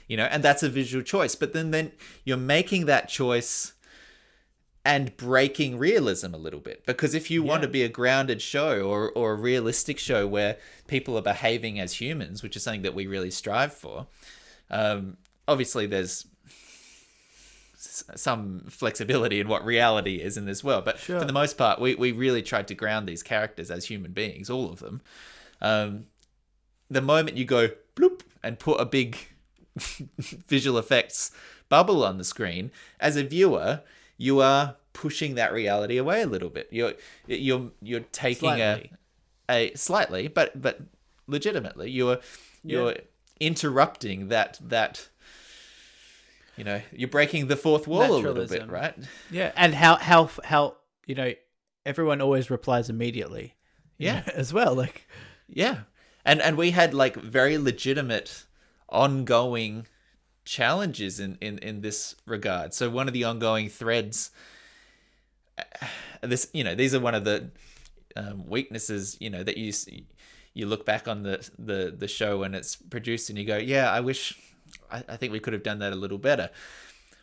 and that's a visual choice. But then you're making that choice and breaking realism a little bit, because if you want to be a grounded show or a realistic show where people are behaving as humans, which is something that we really strive for, obviously there's some flexibility in what reality is in this world, but for the most part, we really tried to ground these characters as human beings, all of them. The moment you go bloop and put a big visual effects bubble on the screen, as a viewer, you are pushing that reality away a little bit. You're taking slightly, but legitimately, you're interrupting that. You're breaking the fourth wall a little bit, right? Yeah, and how everyone always replies immediately. Yeah, as well. And we had very legitimate, ongoing challenges in this regard. So one of the ongoing threads, these are one of the weaknesses, that you look back on the show when it's produced and you go, yeah, I think we could have done that a little better.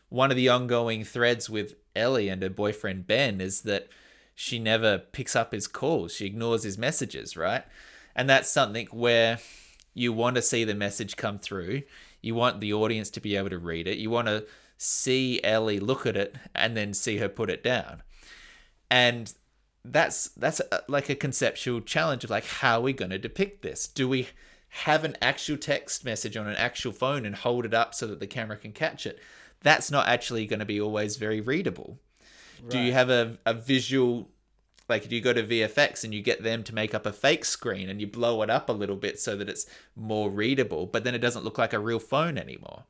One of the ongoing threads with Ellie and her boyfriend Ben is that she never picks up his calls. She ignores his messages, right? And that's something where you want to see the message come through. You want the audience to be able to read it. You want to see Ellie look at it and then see her put it down. And that's like a conceptual challenge of how are we going to depict this? Do we have an actual text message on an actual phone and hold it up so that the camera can catch it, that's not actually going to be always very readable. Right. Do you have a visual, like do you go to VFX and you get them to make up a fake screen and you blow it up a little bit so that it's more readable, but then it doesn't look like a real phone anymore?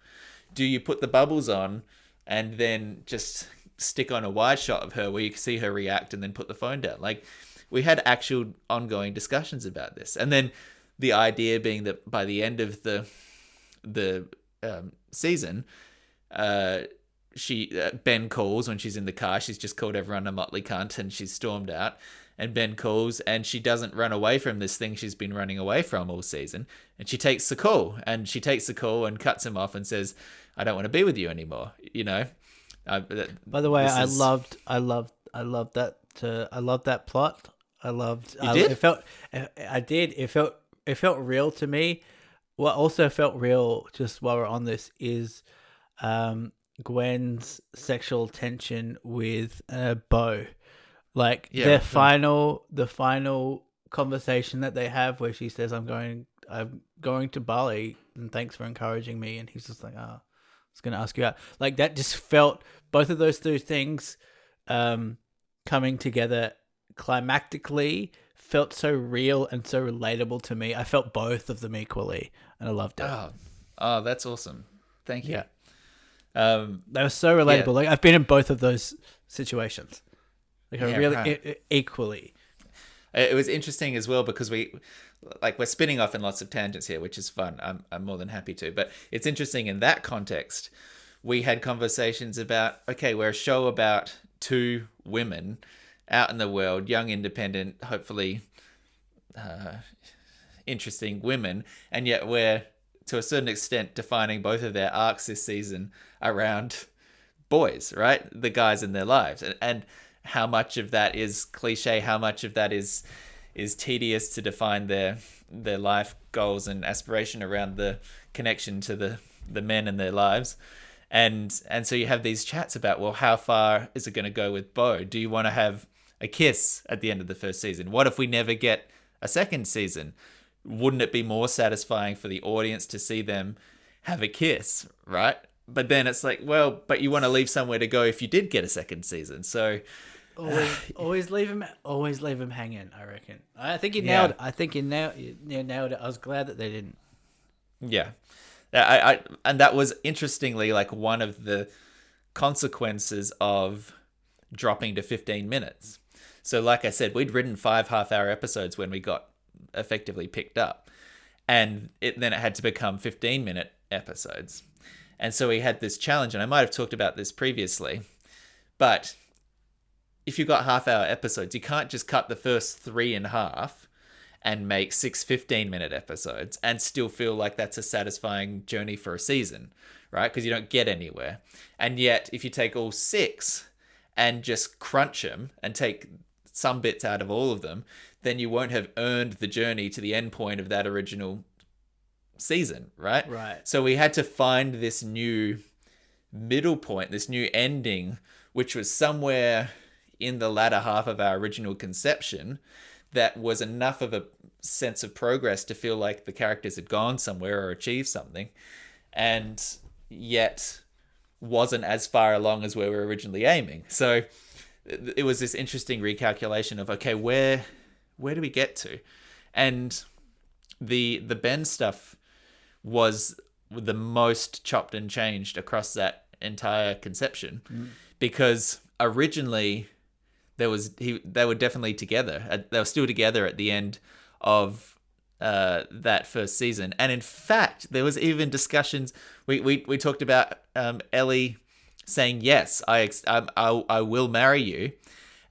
Do you put the bubbles on and then just stick on a wide shot of her where you can see her react and then put the phone down? Like, we had actual ongoing discussions about this. And then the idea being that by the end of the season, Ben calls when she's in the car. She's just called everyone a motley cunt and she's stormed out. And Ben calls and she doesn't run away from this thing she's been running away from all season. And she takes the call and cuts him off and says, I don't want to be with you anymore. You know. By the way, I loved that plot. It felt real to me. What also felt real, just while we're on this, is Gwen's sexual tension with Bo. Like the final conversation that they have, where she says, "I'm going to Bali, and thanks for encouraging me," and he's just like, "I was going to ask you out." Like that just felt, both of those two things coming together climactically felt so real and so relatable to me. I felt both of them equally, and I loved it. Oh, that's awesome. Thank you. Yeah. They were so relatable. Yeah. Like I've been in both of those situations. Like equally. It was interesting as well because we're spinning off in lots of tangents here, which is fun. I'm more than happy to. But it's interesting in that context. We had conversations about, okay, we're a show about two women out in the world, young, independent, hopefully interesting women, and yet we're, to a certain extent, defining both of their arcs this season around boys, right? The guys in their lives. And how much of that is cliche, how much of that is tedious to define their life goals and aspiration around the connection to the men in their lives. And so you have these chats about, well, how far is it going to go with Bo? Do you want to have a kiss at the end of the first season? What if we never get a second season? Wouldn't it be more satisfying for the audience to see them have a kiss, right? But then it's like, well, but you want to leave somewhere to go if you did get a second season. So always leave him hanging, I reckon. I think you nailed it. I think you nailed it. I was glad that they didn't. Yeah. And that was interestingly like one of the consequences of dropping to 15 minutes. So like I said, we'd written 5 half-hour episodes when we got effectively picked up, and then it had to become 15-minute episodes. And so we had this challenge, and I might have talked about this previously, but if you've got half-hour episodes, you can't just cut the first 3 in half and make 6 15-minute episodes and still feel like that's a satisfying journey for a season, right? Because you don't get anywhere. And yet, if you take all 6 and just crunch them and take some bits out of all of them, then you won't have earned the journey to the end point of that original season, right? Right. So we had to find this new middle point, this new ending, which was somewhere in the latter half of our original conception that was enough of a sense of progress to feel like the characters had gone somewhere or achieved something, and yet wasn't as far along as we were originally aiming. So it was this interesting recalculation of, okay, where do we get to? And the Ben stuff was the most chopped and changed across that entire conception, because originally they were definitely together. They were still together at the end of that first season, and in fact, there was even discussions. We talked about Ellie saying, yes, I will marry you,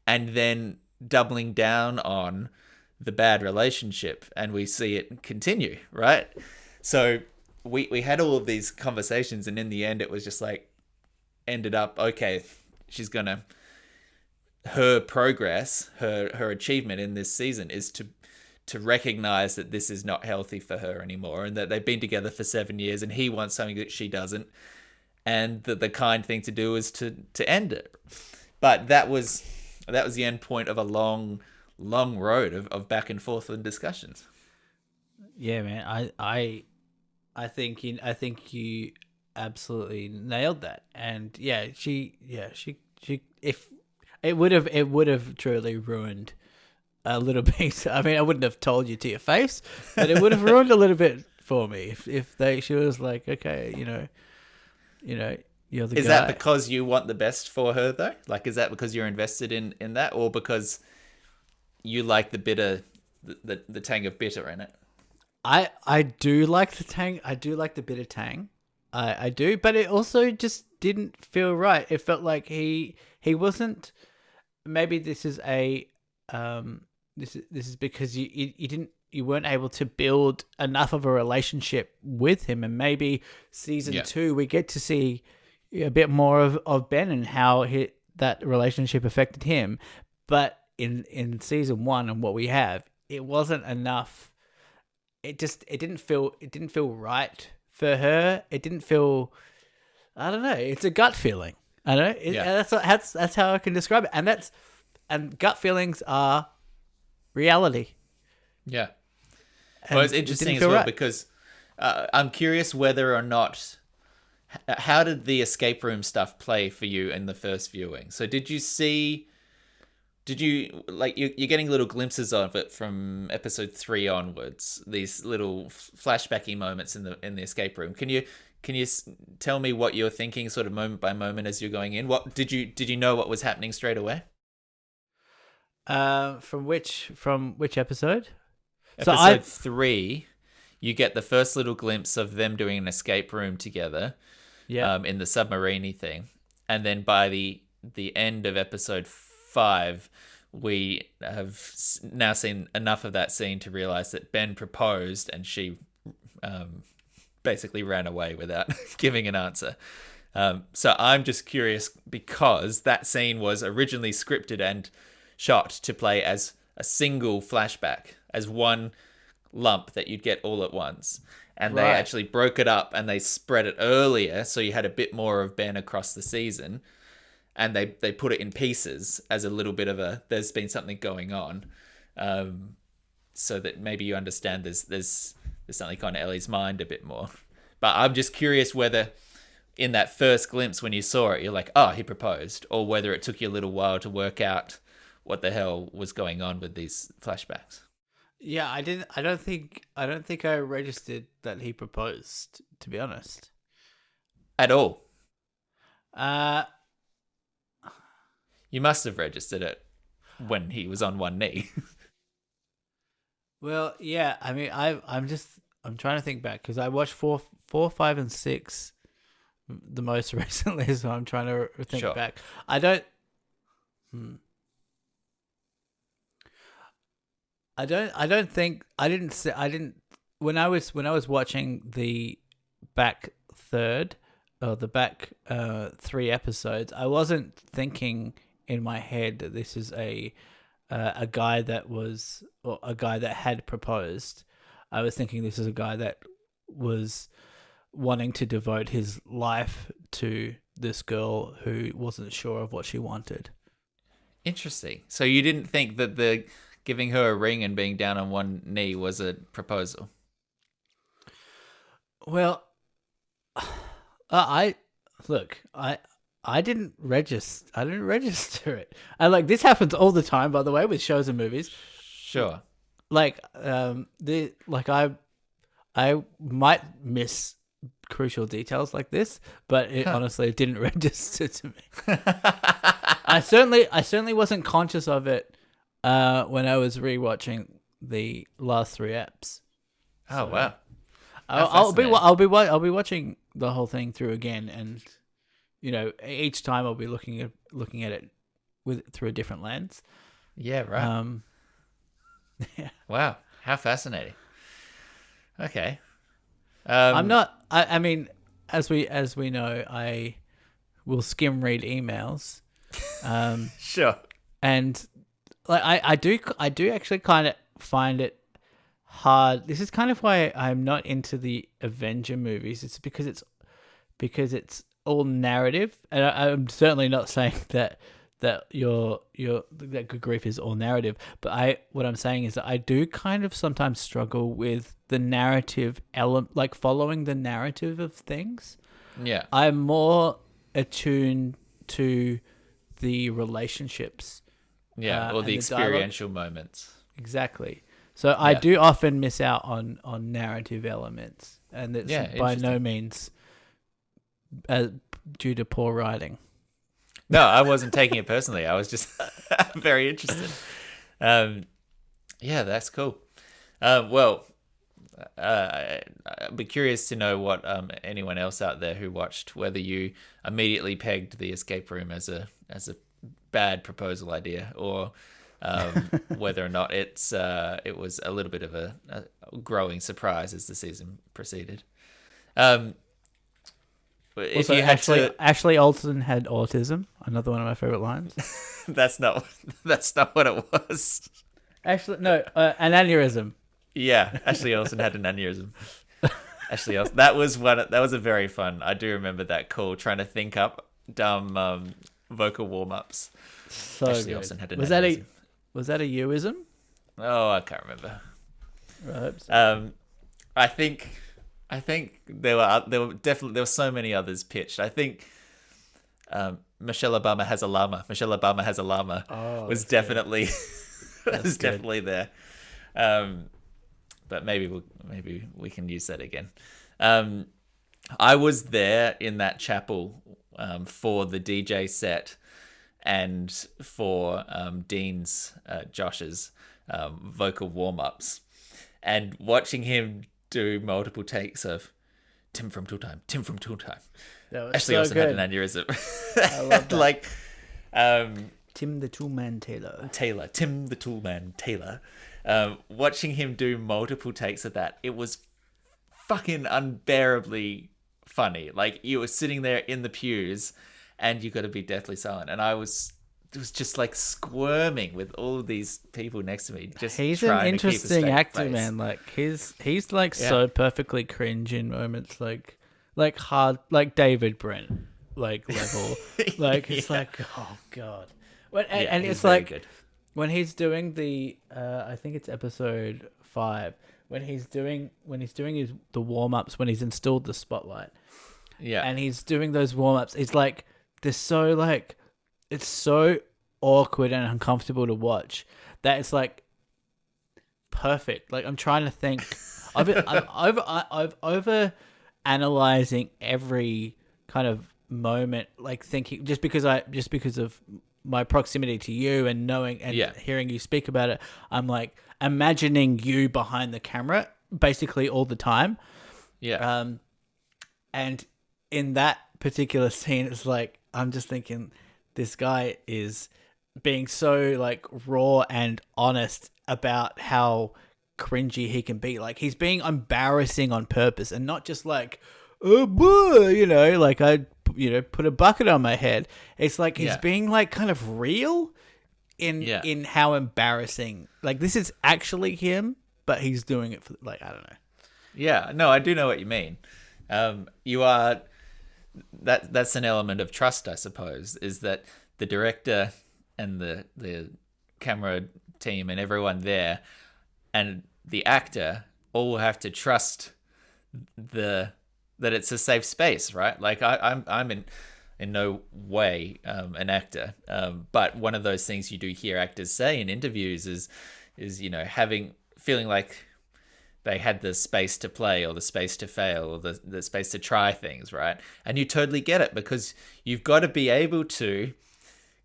and then doubling down on the bad relationship, and we see it continue, right? So we had all of these conversations, and in the end, it was just like, ended up, okay, her progress, her achievement in this season is to recognize that this is not healthy for her anymore, and that they've been together for 7 years, and he wants something that she doesn't, and that the kind thing to do is to end it. But that was the end point of a long road of back and forth and discussions. Yeah, man. I think you absolutely nailed that. And she if it would have truly ruined a little bit. I mean, I wouldn't have told you to your face, but it would have ruined a little bit for me if she was like, okay, you're the guy. Is that because you want the best for her though? Like, is that because you're invested in that, or because you like the bitter, the tang of bitter in it? I do like the tang. I do like the bitter tang. I do, but it also just didn't feel right. It felt like he wasn't. Maybe this is a this is because you weren't able to build enough of a relationship with him, and maybe season 2 we get to see a bit more of Ben and how that relationship affected him. But in season 1 and what we have, it wasn't enough. It didn't feel right for her. It didn't feel. I don't know. It's a gut feeling. I know. That's how I can describe it. And gut feelings are reality. Yeah. Well, it's interesting as well right. Because I'm curious whether or not. How did the escape room stuff play for you in the first viewing? So did you like you're getting little glimpses of it from episode 3 onwards? These little flashbacky moments in the escape room. Can you tell me what you're thinking, sort of moment by moment as you're going in? What did you know what was happening straight away? From which episode? Episode 3, you get the first little glimpse of them doing an escape room together. Yeah. In the submarine thing, and then by the end of episode 5, we have now seen enough of that scene to realize that Ben proposed and she basically ran away without giving an answer. So I'm just curious, because that scene was originally scripted and shot to play as a single flashback, as one lump that you'd get all at once. And they actually broke it up and they spread it earlier, so you had a bit more of Ben across the season. And they put it in pieces as a little bit of there's been something going on, so that maybe you understand there's something on Ellie's mind a bit more. But I'm just curious whether in that first glimpse when you saw it, you're like, oh, he proposed, or whether it took you a little while to work out what the hell was going on with these flashbacks. Yeah, I don't think I registered that he proposed, to be honest. At all. You must have registered it when he was on one knee. Well, yeah. I mean, I'm trying to think back, because I watched 4, 5, and 6 the most recently, so I'm trying to think back. I don't. I think I didn't when I was watching the back third or the back 3 episodes, I wasn't thinking in my head that this is a guy that had proposed. I was thinking this is a guy that was wanting to devote his life to this girl who wasn't sure of what she wanted. Interesting. So you didn't think that the giving her a ring and being down on one knee was a proposal? Well, I didn't register it. This happens all the time, by the way, with shows and movies. Sure. I might miss crucial details like this, but honestly, it didn't register to me. I certainly wasn't conscious of it when I was rewatching the last 3 eps. Oh wow! I'll be watching the whole thing through again, and each time I'll be looking at it through a different lens. Yeah, right. Yeah. Wow, how fascinating. Okay. I'm not. I mean, as we know, I will skim read emails. Sure. And I do actually kind of find it hard. This is kind of why I'm not into the Avenger movies. It's because it's all narrative, and I'm certainly not saying that that that good grief is all narrative. But what I'm saying is that I do kind of sometimes struggle with the narrative element, like following the narrative of things. Yeah. I'm more attuned to the relationships. Yeah, or the experiential moments. Exactly. So I do often miss out on narrative elements, and it's by no means due to poor writing. No, I wasn't taking it personally. I was just very interested. Yeah, that's cool. Well, I'd be curious to know what anyone else out there who watched, whether you immediately pegged the escape room as a bad proposal idea, or whether or not it was a little bit of a growing surprise as the season proceeded. If also, you had Ashley Olsen had autism. Another one of my favorite lines. That's not what it was. Actually, no, an aneurysm. Yeah, Ashley Olsen had an aneurysm. Ashley Olsen. That was a very fun. I do remember that call, trying to think up dumb vocal warm ups. So Ashley good. Olsen had an aneurysm. aneurysm. Was that a youism? Oh, I can't remember. I hope so. I think there were so many others pitched. I think Michelle Obama has a llama. Michelle Obama has a llama was definitely definitely there. But maybe we can use that again. I was there in that chapel for the DJ set and for Dean's Josh's vocal warm-ups, and watching him do multiple takes of Tim from Tool Time. Ashley also had an aneurysm. I love that. Like Tim the Toolman Taylor. Tim the Toolman Taylor. Watching him do multiple takes of that, it was fucking unbearably funny. Like, you were sitting there in the pews and you got to be deathly silent, and it was just like squirming with all of these people next to me. Just he's an interesting actor, face. man. Like he's like so perfectly cringe in moments, like hard, like David Brent, like level. Like it's like, oh god. And it's like good. When he's doing the I think it's episode 5, when he's doing the warm ups, when he's installed the spotlight. Yeah. And he's doing those warm ups. It's like they're so like, it's so awkward and uncomfortable to watch that it's like perfect. Like, I'm trying to think. I'm over analyzing every kind of moment, like thinking just because of my proximity to you and knowing and hearing you speak about it, I'm like imagining you behind the camera basically all the time. Yeah. And in that particular scene, it's like, I'm just thinking, this guy is being so like raw and honest about how cringy he can be. Like, he's being embarrassing on purpose and not just like, oh boy, like I, put a bucket on my head. It's like he's being like kind of real in how embarrassing. Like, this is actually him, but he's doing it for, like, I don't know. Yeah, no, I do know what you mean. You are, that's an element of trust, I suppose, is that the director and the camera team and everyone there and the actor all have to trust that it's a safe space, right? Like, I'm in no way an actor, but one of those things you do hear actors say in interviews is feeling like they had the space to play or the space to fail or the space to try things, right? And you totally get it, because you've got to be able to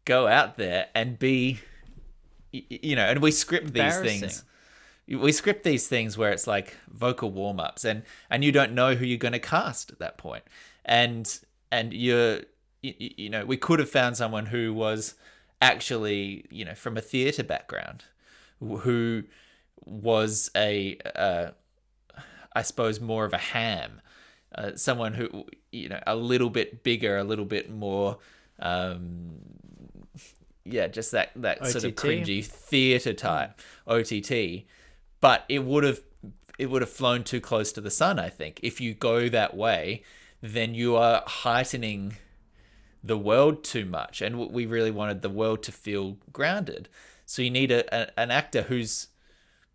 go out there and be, and we script these things. We script these things where it's like vocal warm-ups and you don't know who you're going to cast at that point. And we could have found someone who was actually, from a theatre background, who was I suppose more of a ham, someone who, a little bit bigger, a little bit more, just that OTT. Sort of cringy theatre type, OTT. But it would have flown too close to the sun, I think. If you go that way, then you are heightening the world too much, and we really wanted the world to feel grounded. So you need an actor who's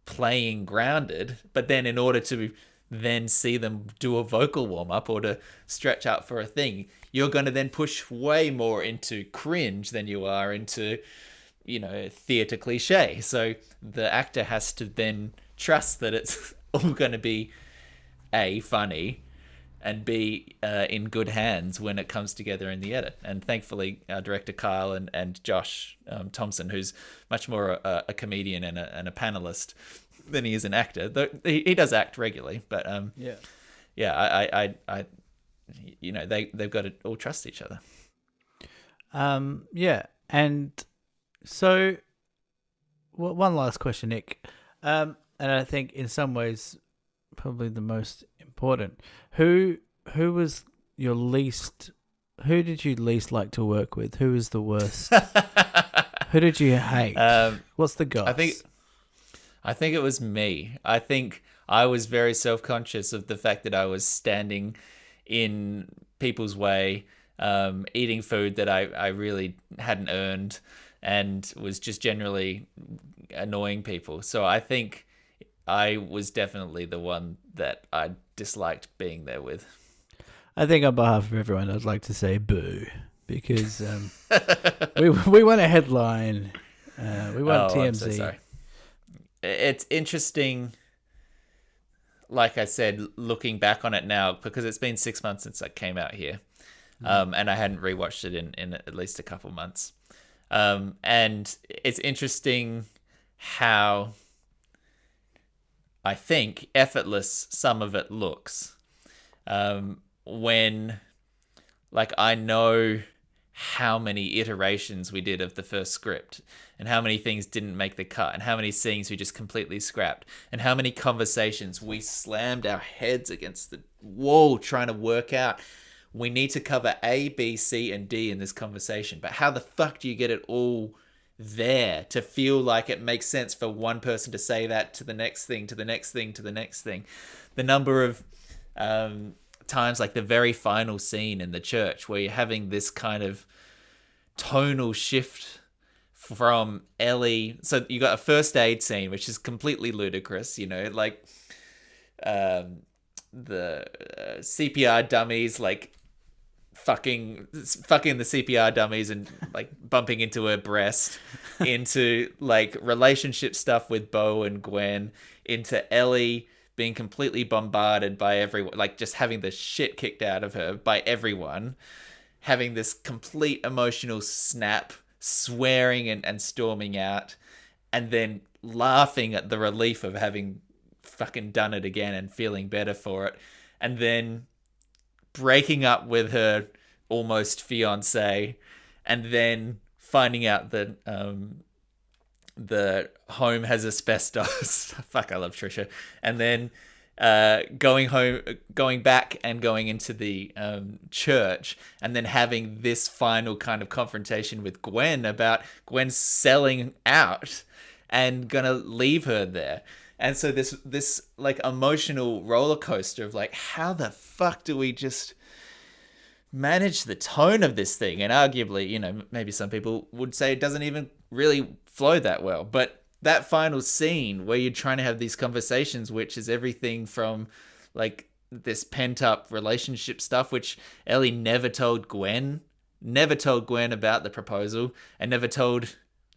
playing grounded, but then in order to then see them do a vocal warm-up or to stretch out for a thing, you're going to then push way more into cringe than you are into, theatre cliche. So the actor has to then trust that it's all going to be A, funny, and B, in good hands when it comes together in the edit. And thankfully, our director Kyle and Josh Thompson, who's much more a comedian and a panelist than he is an actor. Though he does act regularly, but they've got to all trust each other. And so one last question, Nick, and I think in some ways probably the most important. Who was your least? Who did you least like to work with? Who was the worst? Who did you hate? What's the goss? I think it was me. I think I was very self-conscious of the fact that I was standing in people's way, eating food that I really hadn't earned, and was just generally annoying people. So I think I was definitely the one that I disliked being there with. I think on behalf of everyone, I'd like to say boo, because we want a headline. We want TMZ. I'm so sorry. It's interesting, like I said, looking back on it now, because it's been 6 months since I came out here, and I hadn't rewatched it in at least a couple months. And it's interesting how I think effortless some of it looks. When, like, I know how many iterations we did of the first script, and how many things didn't make the cut, and how many scenes we just completely scrapped, and how many conversations we slammed our heads against the wall trying to work out, we need to cover A, B, C, and D in this conversation, but how the fuck do you get it all there to feel like it makes sense for one person to say that to the next thing, to the next thing, to the next thing? The number of times, like the very final scene in the church, where you're having this kind of tonal shift from Ellie. So you got a first aid scene, which is completely ludicrous, like the CPR dummies, like fucking the CPR dummies and like bumping into her breast, into like relationship stuff with Bo and Gwen, into Ellie being completely bombarded by everyone, like just having the shit kicked out of her by everyone, having this complete emotional snap, swearing and storming out, and then laughing at the relief of having fucking done it again and feeling better for it, and then breaking up with her almost fiance, and then finding out that the home has asbestos. Fuck, I love Trisha. And then going back and going into the church, and then having this final kind of confrontation with Gwen about Gwen selling out and gonna leave her there. And so this like emotional roller coaster of like, how the fuck do we just manage the tone of this thing? And arguably, maybe some people would say it doesn't even really flow that well. But that final scene where you're trying to have these conversations, which is everything from like this pent up relationship stuff, which Ellie never told Gwen about the proposal, and never told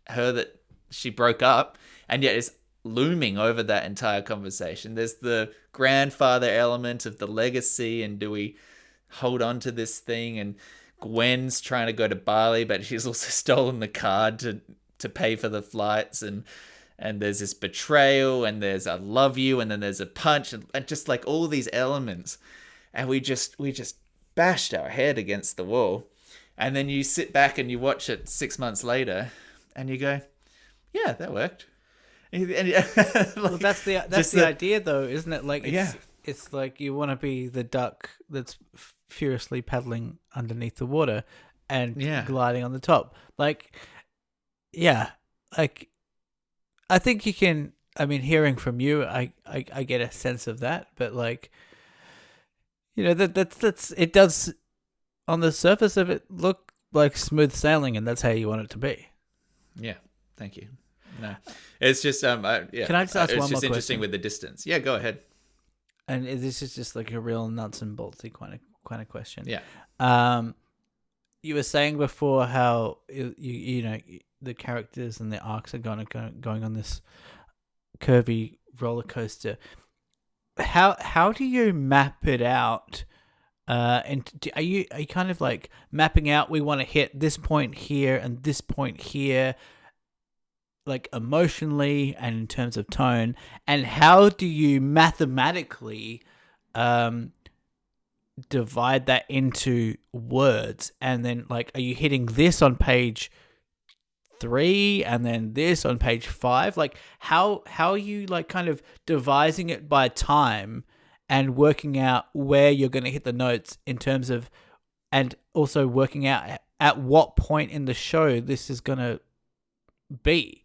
her that she broke up, and yet it's looming over that entire conversation. There's the grandfather element of the legacy, and do we hold on to this thing? And Gwen's trying to go to Bali, but she's also stolen the card to pay for the flights, and there's this betrayal, and there's a love you, and then there's a punch, and just like all these elements, and we just bashed our head against the wall. And then you sit back and you watch it 6 months later, and you go, yeah, that worked. Well, that's the idea, though, isn't it? Like, it's like you want to be the duck that's furiously paddling underneath the water and gliding on the top. Like, like I think you can. I mean, hearing from you, I get a sense of that, but like, that's it does on the surface of it look like smooth sailing, and that's how you want it to be. Yeah, thank you. No, it's just Can I just ask one more It's just interesting question? with the distance. Yeah, go ahead. And this is just like a real nuts and boltsy kind of question. Yeah. You were saying before how you know the characters and the arcs are going on this curvy roller coaster. How do you map it out? And are you kind of like mapping out? We want to hit this point here and this point here, like emotionally and in terms of tone. And how do you mathematically divide that into words? And then, like, are you hitting this on page 3 and then this on page 5? Like, how are you like kind of devising it by time and working out where you're going to hit the notes in terms of, and also working out at what point in the show this is going to be?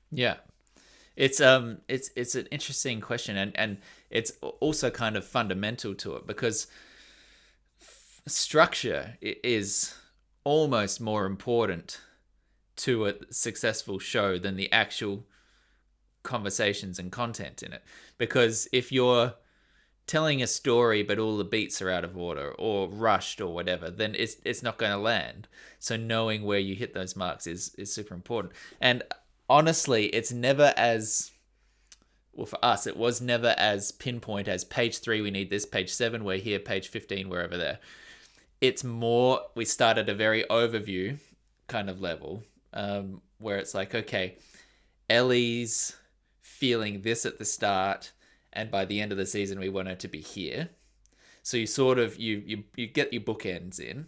Yeah. It's an interesting question, and it's also kind of fundamental to it, because structure is almost more important to a successful show than the actual conversations and content in it. Because if you're telling a story but all the beats are out of order or rushed or whatever, then it's not going to land. So knowing where you hit those marks is super important. And honestly, it's never as, well, for us, it was never as pinpoint as page 3, we need this, page 7, we're here, page 15, we're over there. It's more, we start at a very overview kind of level, where it's like, okay, Ellie's feeling this at the start, and by the end of the season, we want her to be here. So you sort of, you get your bookends in,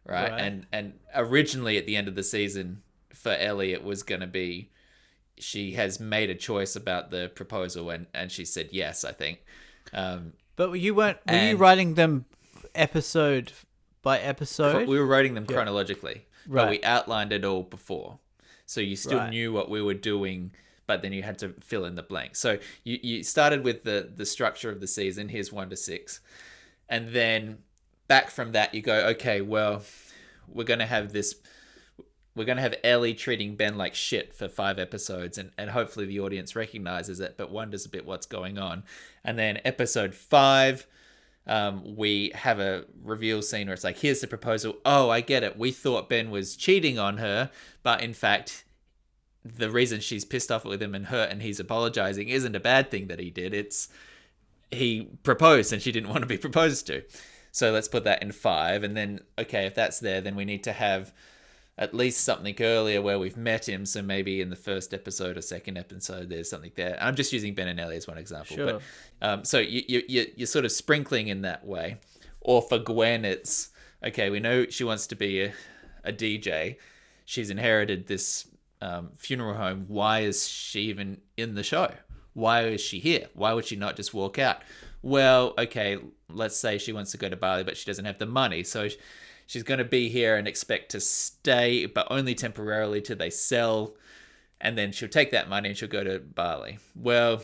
right? And originally at the end of the season, for Ellie, it was going to be, she has made a choice about the proposal, and she said yes, I think. But were you writing them episode by episode? We were writing them chronologically, right. But we outlined it all before. So you still knew what we were doing, but then you had to fill in the blanks. So you started with the structure of the season. Here's 1 to 6. And then back from that, you go, okay, well, we're going to have Ellie treating Ben like shit for 5 episodes, and hopefully the audience recognizes it, but wonders a bit what's going on. And then episode 5, we have a reveal scene where it's like, here's the proposal. Oh, I get it. We thought Ben was cheating on her, but in fact, the reason she's pissed off with him and hurt and he's apologizing isn't a bad thing that he did. It's he proposed and she didn't want to be proposed to. So let's put that in 5. And then, okay, if that's there, then we need to have at least something earlier where we've met him. So maybe in the first episode or second episode, there's something there. I'm just using Ben and Ellie as one example. Sure. But so you're sort of sprinkling in that way. Or for Gwen, it's, okay, we know she wants to be a DJ. She's inherited this funeral home. Why is she even in the show? Why is she here? Why would she not just walk out? Well, okay, let's say she wants to go to Bali, but she doesn't have the money. So she's going to be here and expect to stay, but only temporarily till they sell. And then she'll take that money and she'll go to Bali. Well,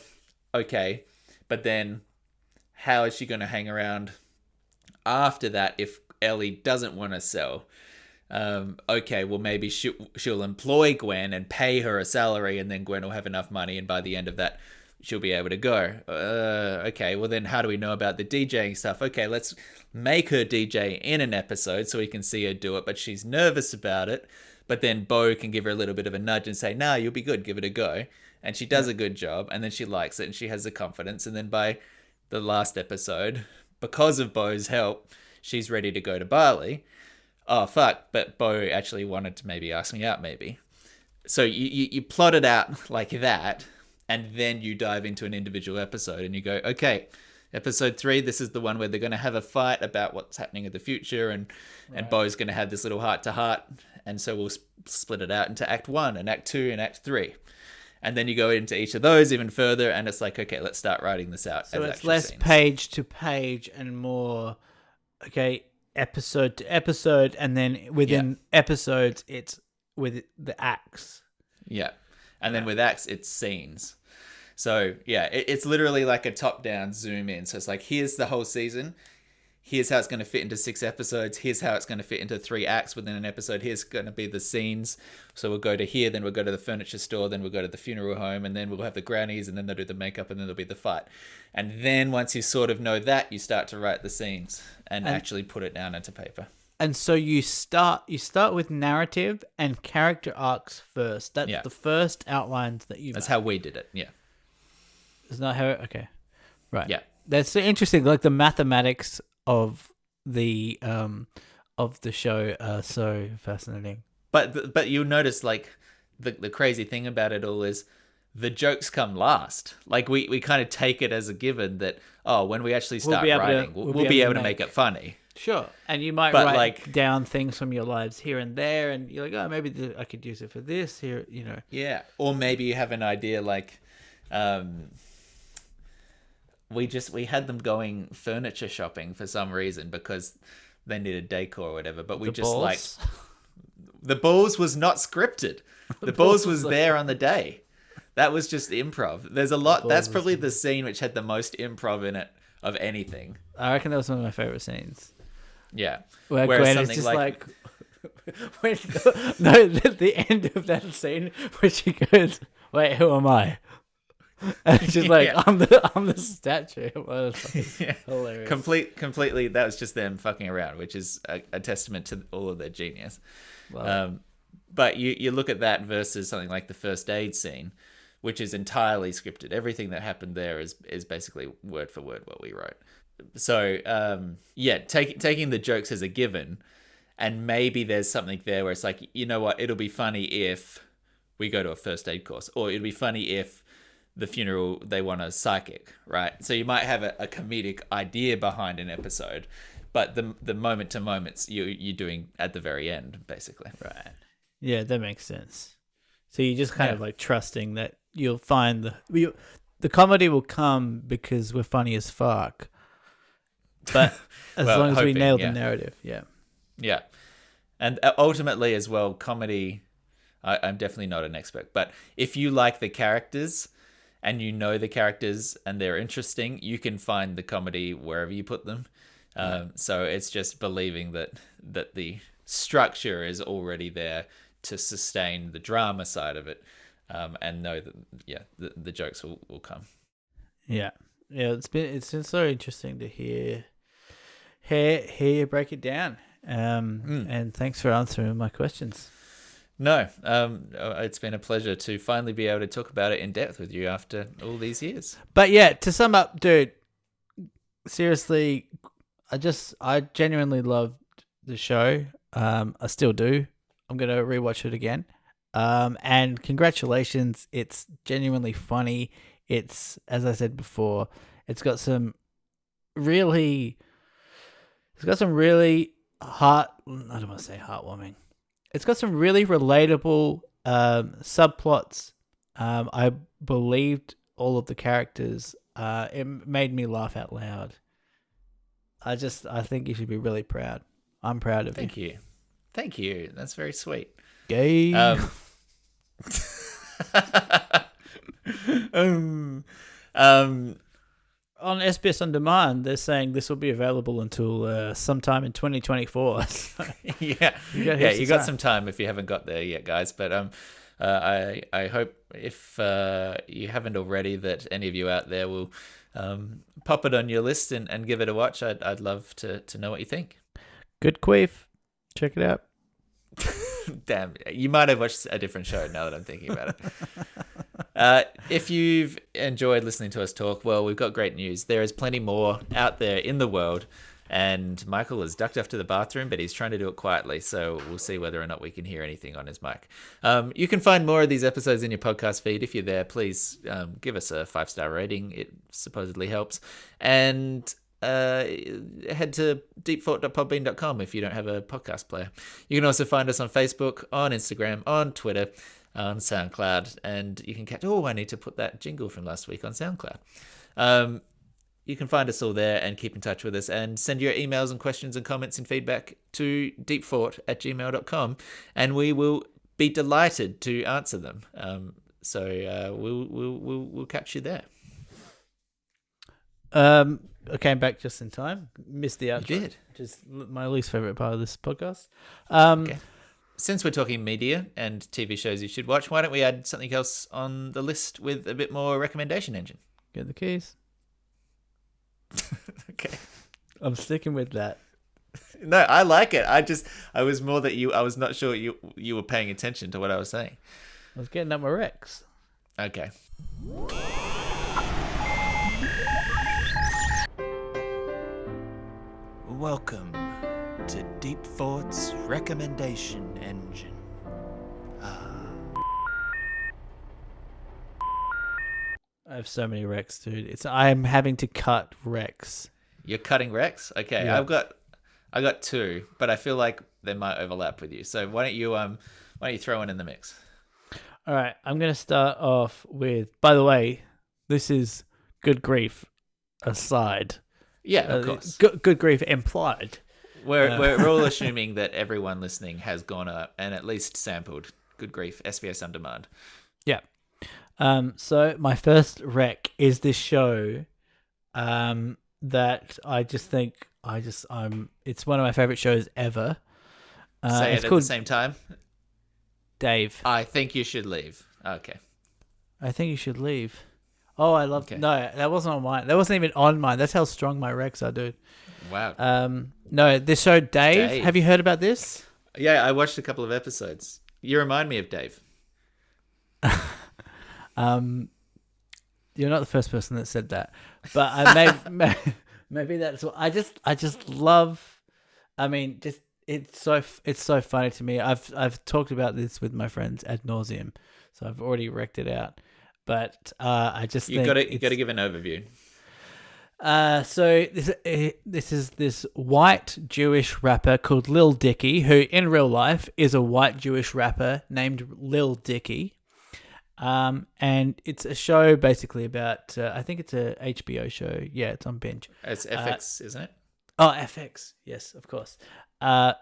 okay, but then how is she going to hang around after that if Ellie doesn't want to sell? Okay, well, maybe she'll employ Gwen and pay her a salary, and then Gwen will have enough money, and by the end of that, she'll be able to go. Okay, well, then how do we know about the DJing stuff? Okay, let's make her DJ in an episode so we can see her do it, but she's nervous about it. But then Bo can give her a little bit of a nudge and say, nah, you'll be good, give it a go. And she does a good job, and then she likes it, and she has the confidence, and then by the last episode, because of Bo's help, she's ready to go to Bali. Oh, fuck, but Bo actually wanted to maybe ask me out, maybe. So you plot it out like that, and then you dive into an individual episode, and you go, okay, episode 3, this is the one where they're going to have a fight about what's happening in the future, and Bo's going to have this little heart-to-heart, and so we'll split it out into Act 1, and Act 2, and Act 3. And then you go into each of those even further, and it's like, okay, let's start writing this out. So it's less scenes. Page to page and more, okay, episode to episode, and then within episodes, it's with the acts. Yeah. And then with acts, it's scenes. So, yeah, it's literally like a top-down zoom in. So it's like, here's the whole season. here's how it's going to fit into 6 episodes. Here's how it's going to fit into 3 acts within an episode. Here's going to be the scenes. So we'll go to here, then we'll go to the furniture store, then we'll go to the funeral home, and then we'll have the grannies, and then they'll do the makeup, and then there'll be the fight. And then once you sort of know that, you start to write the scenes and actually put it down into paper. And so you start with narrative and character arcs first. That's the first outlines that you. That's how we did it. Yeah. It's not how. Okay. Right. Yeah. That's so interesting. Like the mathematics of the show are so fascinating. But you'll notice like the crazy thing about it all is the jokes come last. Like we kind of take it as a given that when we actually start writing, we'll be able to make it funny. Sure, and you might write down things from your lives here and there, and you're like, oh, maybe I could use it for this here, you know. Yeah, or maybe you have an idea like, we had them going furniture shopping for some reason because they needed decor or whatever, but we just like the balls was not scripted. The balls was there on the day. That was just improv. There's a lot. That's probably the scene which had the most improv in it of anything. I reckon that was one of my favorite scenes. Yeah. Where Gwen is just like the end of that scene where she goes, wait, who am I? And she's like, I'm the statue. Well, hilarious. Completely, that was just them fucking around, which is a testament to all of their genius. Wow. But you look at that versus something like the first aid scene, which is entirely scripted. Everything that happened there is basically word for word what we wrote. So, taking the jokes as a given, and maybe there's something there where it's like, you know what, it'll be funny if we go to a first aid course, or it'll be funny if the funeral, they want a psychic, right? So you might have a comedic idea behind an episode, but the moment to moments you're doing at the very end, basically. Right. Yeah, that makes sense. So you're just kind of like trusting that you'll find the comedy will come because we're funny as fuck. But as long as we nail the narrative, yeah. Yeah. And ultimately as well, comedy, I'm definitely not an expert, but if you like the characters and you know the characters and they're interesting, you can find the comedy wherever you put them. So it's just believing that the structure is already there to sustain the drama side of it, and know that the jokes will come. Yeah. It's been so interesting to hear you break it down. And thanks for answering my questions. No, it's been a pleasure to finally be able to talk about it in depth with you after all these years. But yeah, to sum up, dude, seriously, I genuinely loved the show. I still do. I'm going to rewatch it again. And congratulations. It's genuinely funny. It's, as I said before, it's got some really I don't want to say heartwarming. It's got some really relatable subplots. I believed all of the characters. It made me laugh out loud. I think you should be really proud. I'm proud of you. Thank you. That's very sweet. Gay. On SBS On Demand, they're saying this will be available until sometime in 2024. You got some time if you haven't got there yet, guys. But I hope if you haven't already, that any of you out there will pop it on your list and give it a watch. I'd love to know what you think. Good queef. Check it out. Damn, you might have watched a different show now that I'm thinking about it. If you've enjoyed listening to us talk, well, we've got great news. There is plenty more out there in the world, and Michael is ducked off to the bathroom, but he's trying to do it quietly, so we'll see whether or not we can hear anything on his mic. You can find more of these episodes in your podcast feed. If you're there, please give us a 5-star rating. It supposedly helps. And head to deepthought.podbean.com if you don't have a podcast player. You can also find us on Facebook, on Instagram, on Twitter, on SoundCloud, and you can catch... Oh, I need to put that jingle from last week on SoundCloud. You can find us all there and keep in touch with us and send your emails and questions and comments and feedback to deepthought@gmail.com, and we will be delighted to answer them. So we'll catch you there. I came back just in time. Missed the outro. You did. Which is my least favorite part of this podcast. Okay. Since we're talking media and TV shows you should watch, why don't we add something else on the list with a bit more recommendation engine? Get the keys. Okay. I'm sticking with that. No, I like it. I was more that I was not sure you were paying attention to what I was saying. I was getting up my Rex. Okay. Welcome to Deep Thought's recommendation engine. I have so many Rex, dude. I'm having to cut Rex. You're cutting Rex? Okay, yeah. I got two, but I feel like they might overlap with you. So why don't you throw one in the mix? All right, I'm gonna start off with. By the way, this is Good Grief aside. Yeah, of course. Good Grief implied. We're all assuming that everyone listening has gone up and at least sampled Good Grief SBS on demand. Yeah. So my first rec is this show, that I just think it's one of my favorite shows ever. Say it at the same time. Dave. I think you should leave. Okay. I think you should leave. Oh, I love. Okay. No, that wasn't on mine. That wasn't even on mine. That's how strong my recs are, dude. Wow. No, this show, Dave. Have you heard about this? Yeah, I watched a couple of episodes. You remind me of Dave. You're not the first person that said that, but maybe that's what I just love. I mean, just it's so funny to me. I've talked about this with my friends ad nauseum, so I've already wrecked it out. But I just think you got to give an overview. So this is this white Jewish rapper called Lil Dicky, who in real life is a white Jewish rapper named Lil Dicky. And it's a show basically about, I think it's a HBO show. Yeah, it's on Binge. It's FX, isn't it? Oh, FX. Yes, of course. About,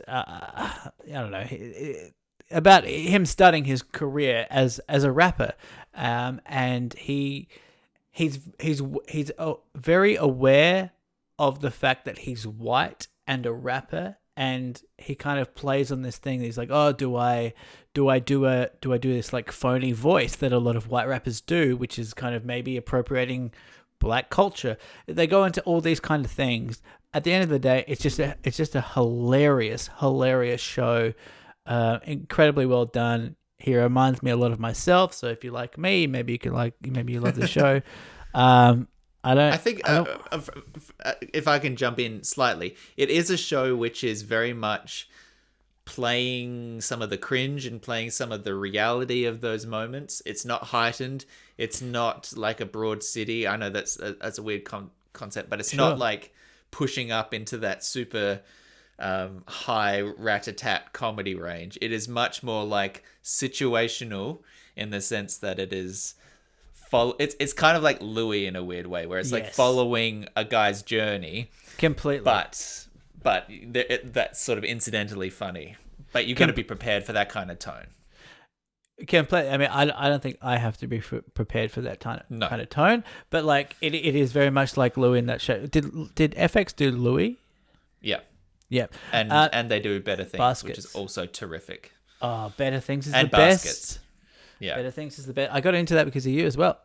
I don't know, about him starting his career as a rapper. And he's very aware of the fact that he's white and a rapper. And he kind of plays on this thing. He's like, oh, do I do this like phony voice that a lot of white rappers do, which is kind of maybe appropriating black culture. They go into all these kind of things. At the end of the day, it's just a hilarious show. Incredibly well done. He reminds me a lot of myself. So if you like me, maybe you love the show. I think if I can jump in slightly, it is a show which is very much playing some of the cringe and playing some of the reality of those moments. It's not heightened. It's not like a Broad City. I know that's a weird concept, but it's not like pushing up into that super high rat-a-tat comedy range. It is much more like situational in the sense that it is... It's kind of like Louis in a weird way, where it's like following a guy's journey completely, but that's sort of incidentally funny. But you've got to be prepared for that kind of tone. Completely. I mean, I don't think I have to be prepared for that kind of tone. But like, it is very much like Louis in that show. Did FX do Louis? Yeah. Yeah. And they do Better Things, Baskets. Which is also terrific. Oh, Better Things is and the Baskets. best. Yeah, Better Things is the best. I got into that because of you as well.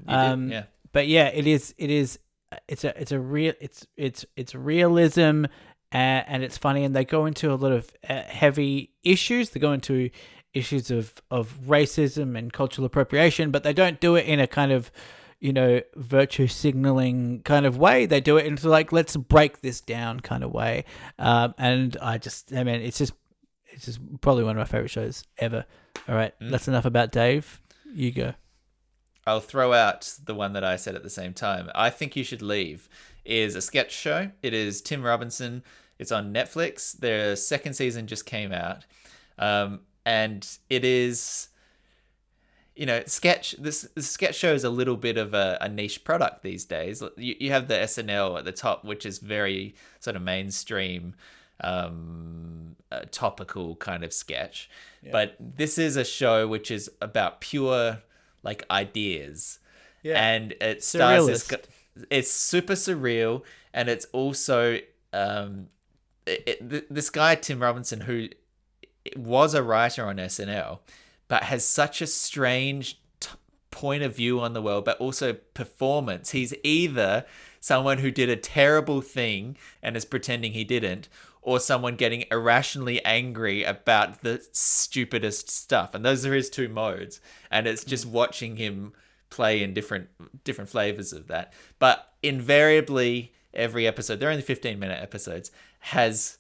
You did, yeah. But yeah, it's realism, and it's funny, and they go into a lot of heavy issues. They go into issues of racism and cultural appropriation, but they don't do it in a kind of, virtue signaling kind of way. They do it into like, let's break this down kind of way. And it's just probably one of my favorite shows ever. All right, that's enough about Dave. You go. I'll throw out the one that I said at the same time. I Think You Should Leave is a sketch show. It is Tim Robinson. It's on Netflix. Their second season just came out. And it is, this sketch show is a little bit of a niche product these days. You have the SNL at the top, which is very sort of mainstream, topical kind of sketch. Yeah. But this is a show which is about pure like ideas. Yeah. And it stars it's super surreal, and it's also this guy Tim Robinson, who was a writer on SNL, but has such a strange point of view on the world, but also performance. He's either someone who did a terrible thing and is pretending he didn't, or someone getting irrationally angry about the stupidest stuff. And those are his two modes. And it's just watching him play in different flavors of that. But invariably, every episode, they're only 15-minute episodes, has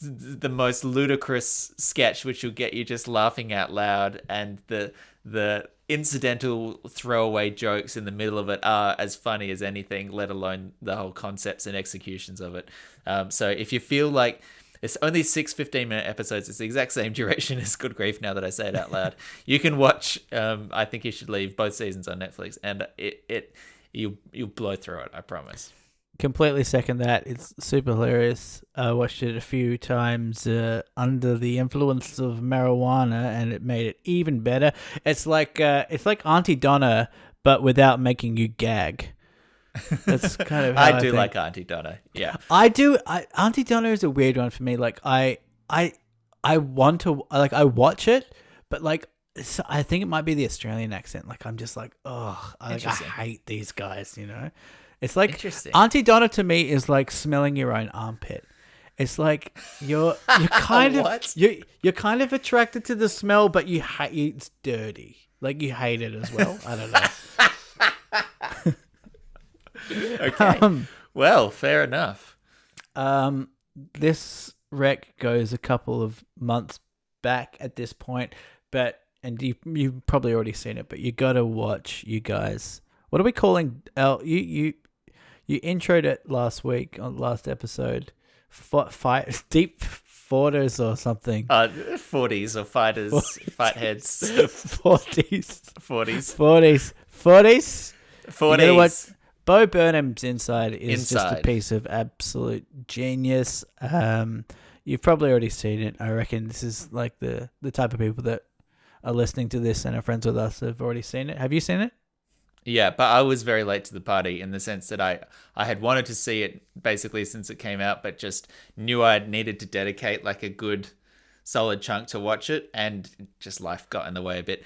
the most ludicrous sketch, which will get you just laughing out loud, and the incidental throwaway jokes in the middle of it are as funny as anything, let alone the whole concepts and executions of it. So if you feel like it's only 6 15-minute episodes, it's the exact same duration as Good Grief, now that I say it out loud, you can watch I Think You Should Leave, both seasons on Netflix, and you'll blow through it, I promise. Completely second that. It's super hilarious. I watched it a few times under the influence of marijuana, and it made it even better. It's like Auntie Donna, but without making you gag. That's kind of how I do think. like Auntie Donna. Yeah, I do. Auntie Donna is a weird one for me. Like I want to I watch it, but like I think it might be the Australian accent. Like I'm just like, oh, I hate these guys. You know. It's like Auntie Donna to me is like smelling your own armpit. It's like you're kind of you're kind of attracted to the smell, but you hate it's dirty. Like you hate it as well. I don't know. Okay. Well, fair enough. This rec goes a couple of months back at this point, and you've probably already seen it, but you got to watch, you guys. What are we calling? You introed it last week on the last episode. Fight deep forters or something. 40s or fighters, fight heads. 40s. You know what? Bo Burnham's Inside is just a piece of absolute genius. You've probably already seen it. I reckon this is like the type of people that are listening to this and are friends with us have already seen it. Have you seen it? Yeah, but I was very late to the party in the sense that I had wanted to see it basically since it came out, but just knew I needed to dedicate like a good solid chunk to watch it, and just life got in the way a bit.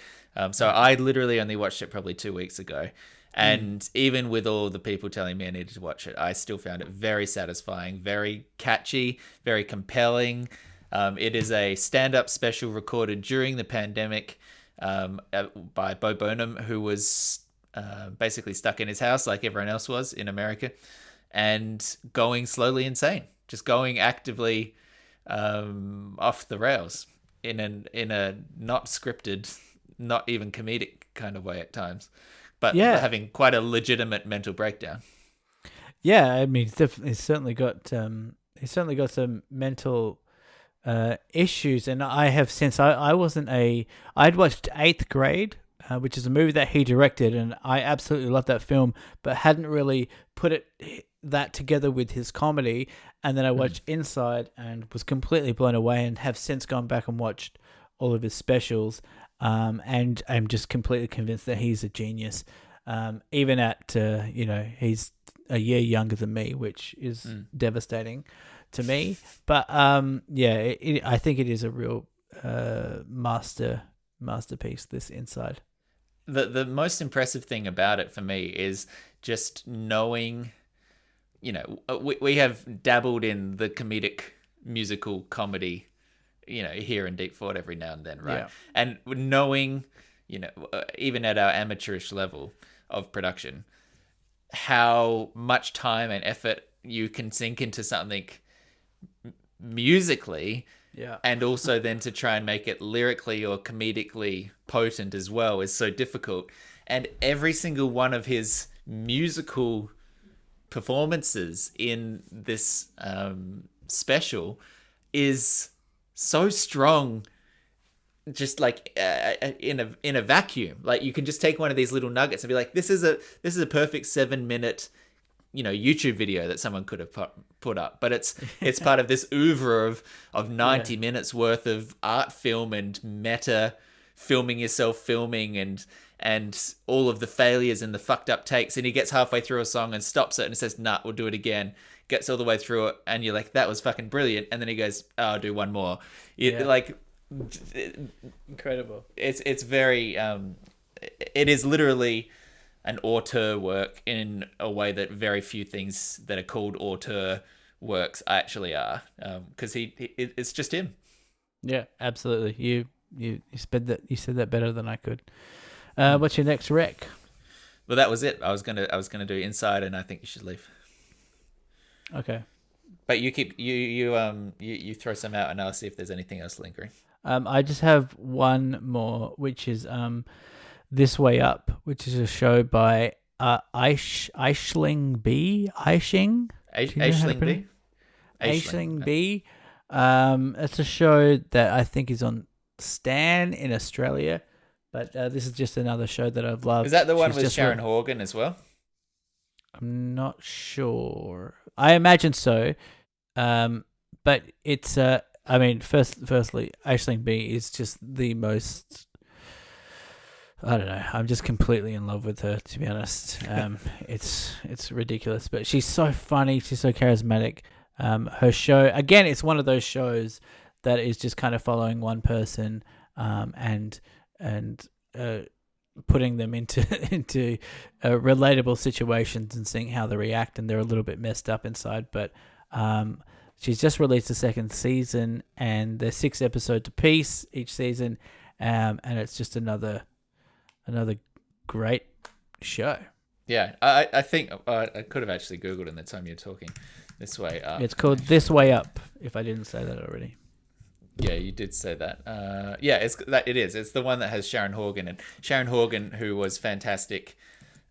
So I literally only watched it probably 2 weeks ago. And even with all the people telling me I needed to watch it, I still found it very satisfying, very catchy, very compelling. It is a stand-up special recorded during the pandemic by Bo Burnham, who was basically stuck in his house like everyone else was in America, and going slowly insane, just going actively off the rails in a not scripted, not even comedic kind of way at times, but having quite a legitimate mental breakdown. Yeah, I mean, he's certainly got some mental issues, and I have since I'd watched 8th Grade, which is a movie that he directed, and I absolutely loved that film, but hadn't really put that together with his comedy. And then I watched Inside and was completely blown away, and have since gone back and watched all of his specials, and I'm just completely convinced that he's a genius. Even at he's a year younger than me, which is devastating to me. But I think it is a real masterpiece, this Inside. The most impressive thing about it for me is just knowing, we have dabbled in the comedic musical comedy, here in Deep Fort every now and then, right? Yeah. And knowing, even at our amateurish level of production, how much time and effort you can sink into something musically, and also then to try and make it lyrically or comedically potent as well is so difficult. And every single one of his musical performances in this special is so strong, just like in a vacuum. Like you can just take one of these little nuggets and be like, this is a perfect 7-minute YouTube video that someone could have put up, but it's part of this oeuvre of 90 minutes worth of art film and meta filming yourself filming and and all of the failures and the fucked up takes, and he gets halfway through a song and stops it and says, "Nah, we'll do it again." Gets all the way through it, and you're like, "That was fucking brilliant." And then he goes, "Oh, I'll do one more." Incredible. It's very it is literally an auteur work in a way that very few things that are called auteur works actually are, because it's just him. Yeah, absolutely. You said that better than I could. What's your next rec? Well, that was it. I was gonna do Inside, and I think you should leave. Okay. But you throw some out, and I'll see if there's anything else lingering. I just have one more, which is This Way Up, which is a show by Aisling B. Aisling B. Aisling B. It's a show that I think is on Stan in Australia, but this is just another show that I've loved. Is that the one with Sharon Horgan as well? I'm not sure. I imagine so. But it's I mean, firstly, Aisling B is just the most. I don't know. I'm just completely in love with her, to be honest. It's ridiculous, but she's so funny. She's so charismatic. Her show, again, it's one of those shows that is just kind of following one person, and putting them into relatable situations and seeing how they react, and they're a little bit messed up inside. But she's just released a second season, and they're 6 episodes apiece each season, and it's just another great show. Yeah, I think I could have actually Googled in the time you're talking. This Way Up. It's called This Way Up, if I didn't say that already. Yeah, you did say that. Yeah, it is. It's the one that has Sharon Horgan, and Sharon Horgan, who was fantastic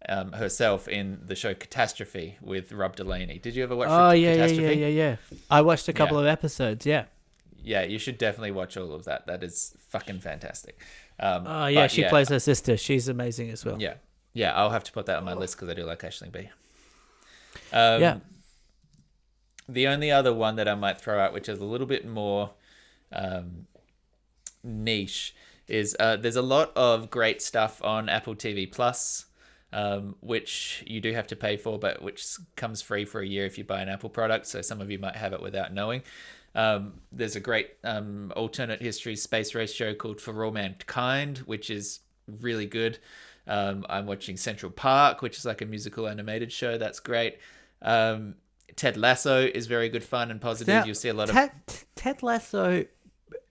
herself in the show Catastrophe with Rob Delaney. Did you ever watch Catastrophe? Yeah. I watched a couple of episodes, yeah. Yeah, you should definitely watch all of that. That is fucking fantastic. She plays her sister. She's amazing as well. Yeah, I'll have to put that on my list because I do like Aisling B. The only other one that I might throw out, which is a little bit more niche, is there's a lot of great stuff on Apple TV Plus, which you do have to pay for, but which comes free for a year if you buy an Apple product. So some of you might have it without knowing. There's a great alternate history space race show called For All Mankind, which is really good. I'm watching Central Park, which is like a musical animated show. That's great. Ted Lasso is very good fun and positive. Now, You'll see a lot of Ted Lasso,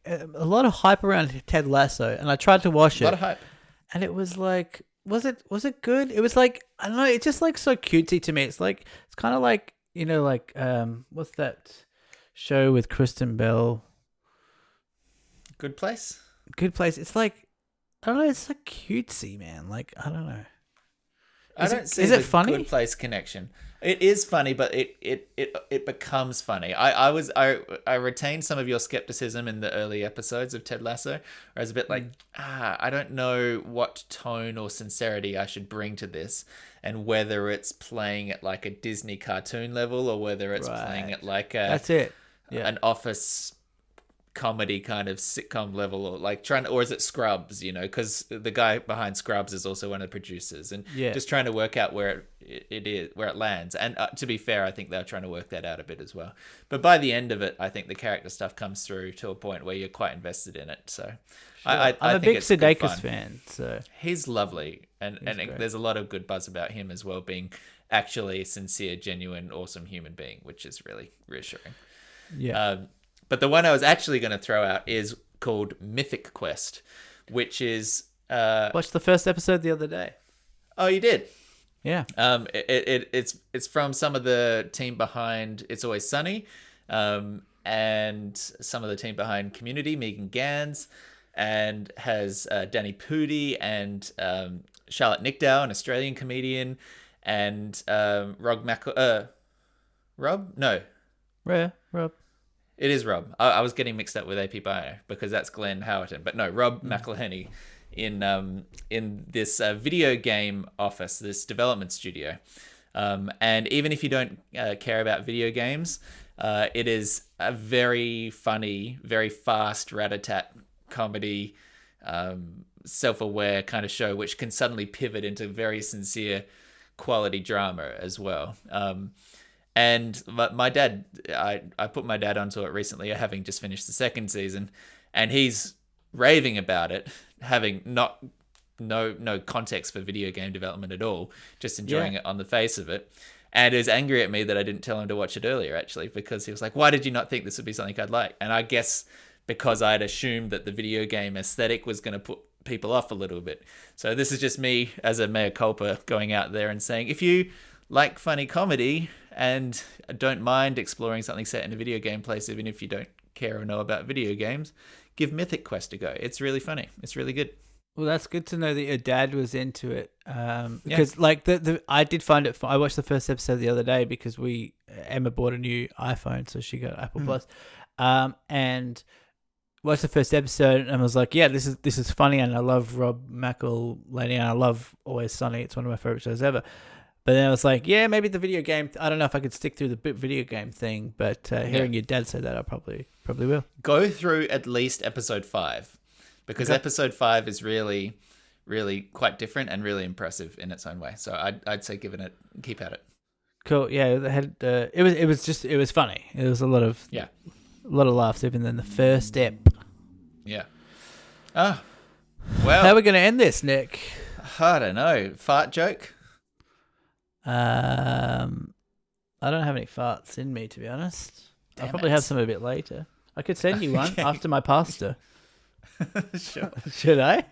a lot of hype around Ted Lasso, and I tried to watch it. A lot of hype. And it was like, was it good? It was like, I don't know, it's just like so cutesy to me. It's like, it's kind of like, what's that show with Kristen Bell? Good Place? Good Place. It's like, I don't know, it's like cutesy, man. Like, I don't know. Is it funny? Good Place connection. It is funny, but it becomes funny. I retained some of your skepticism in the early episodes of Ted Lasso. Where I was a bit like, I don't know what tone or sincerity I should bring to this, and whether it's playing at like a Disney cartoon level or whether it's playing at like that's it. Yeah. An Office comedy kind of sitcom level, or like or is it Scrubs, because the guy behind Scrubs is also one of the producers, and just trying to work out where it lands. And to be fair, I think they're trying to work that out a bit as well. But by the end of it, I think the character stuff comes through to a point where you're quite invested in it. So sure. I'm a big Sudeikis fan, so he's lovely, and there's a lot of good buzz about him as well, being actually a sincere, genuine, awesome human being, which is really reassuring. But the one I was actually going to throw out is called Mythic Quest, which is... watched the first episode the other day. Oh, you did? Yeah. It's from some of the team behind It's Always Sunny, and some of the team behind Community, Megan Gans, and has Danny Pudi and Charlotte Nickdow, an Australian comedian, and Rob? No. Rob. It is Rob. I was getting mixed up with AP Bio because that's Glenn Howerton. But no, Rob McElhenney in this video game office, this development studio. And even if you don't care about video games, it is a very funny, very fast rat-a-tat comedy self-aware kind of show, which can suddenly pivot into very sincere quality drama as well. And my dad, I put my dad onto it recently, having just finished the second season, and he's raving about it, having no context for video game development at all, just enjoying it on the face of it. And is angry at me that I didn't tell him to watch it earlier, actually, because he was like, why did you not think this would be something I'd like? And I guess because I'd assumed that the video game aesthetic was going to put people off a little bit. So this is just me as a mea culpa going out there and saying, if you like funny comedy and don't mind exploring something set in a video game place, even if you don't care or know about video games, give Mythic Quest a go. It's really funny. It's really good. Well, that's good to know that your dad was into it. Because like I did find it. I watched the first episode the other day because Emma bought a new iPhone, so she got Apple Plus, and watched the first episode and was like, yeah, this is funny, and I love Rob McElhenney, and I love Always Sunny. It's one of my favorite shows ever. But then I was like, yeah, maybe the video game. I don't know if I could stick through the video game thing, but hearing your dad say that, I probably will. Go through at least episode 5, because episode 5 is really, really quite different and really impressive in its own way. So I'd say keep at it. Cool. Yeah, it was funny. It was a lot of laughs even in the first step. Yeah. Well, how are we going to end this, Nick? I don't know. Fart joke. I don't have any farts in me, to be honest. I'll probably have some a bit later. I could send you one after my pasta. Sure. Should I?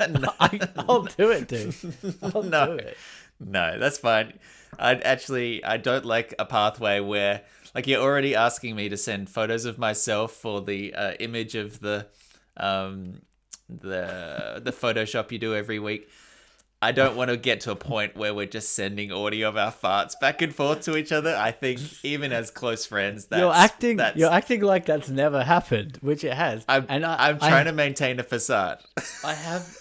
No. I'll do it, dude. I'll do it. No, that's fine. I don't like a pathway where, like, you're already asking me to send photos of myself for the image of the Photoshop you do every week. I don't want to get to a point where we're just sending audio of our farts back and forth to each other. I think even as close friends, you're acting like that's never happened, which it has. I'm trying to maintain a facade. I have.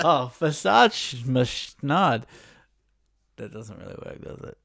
Oh, facade schnad. That doesn't really work, does it?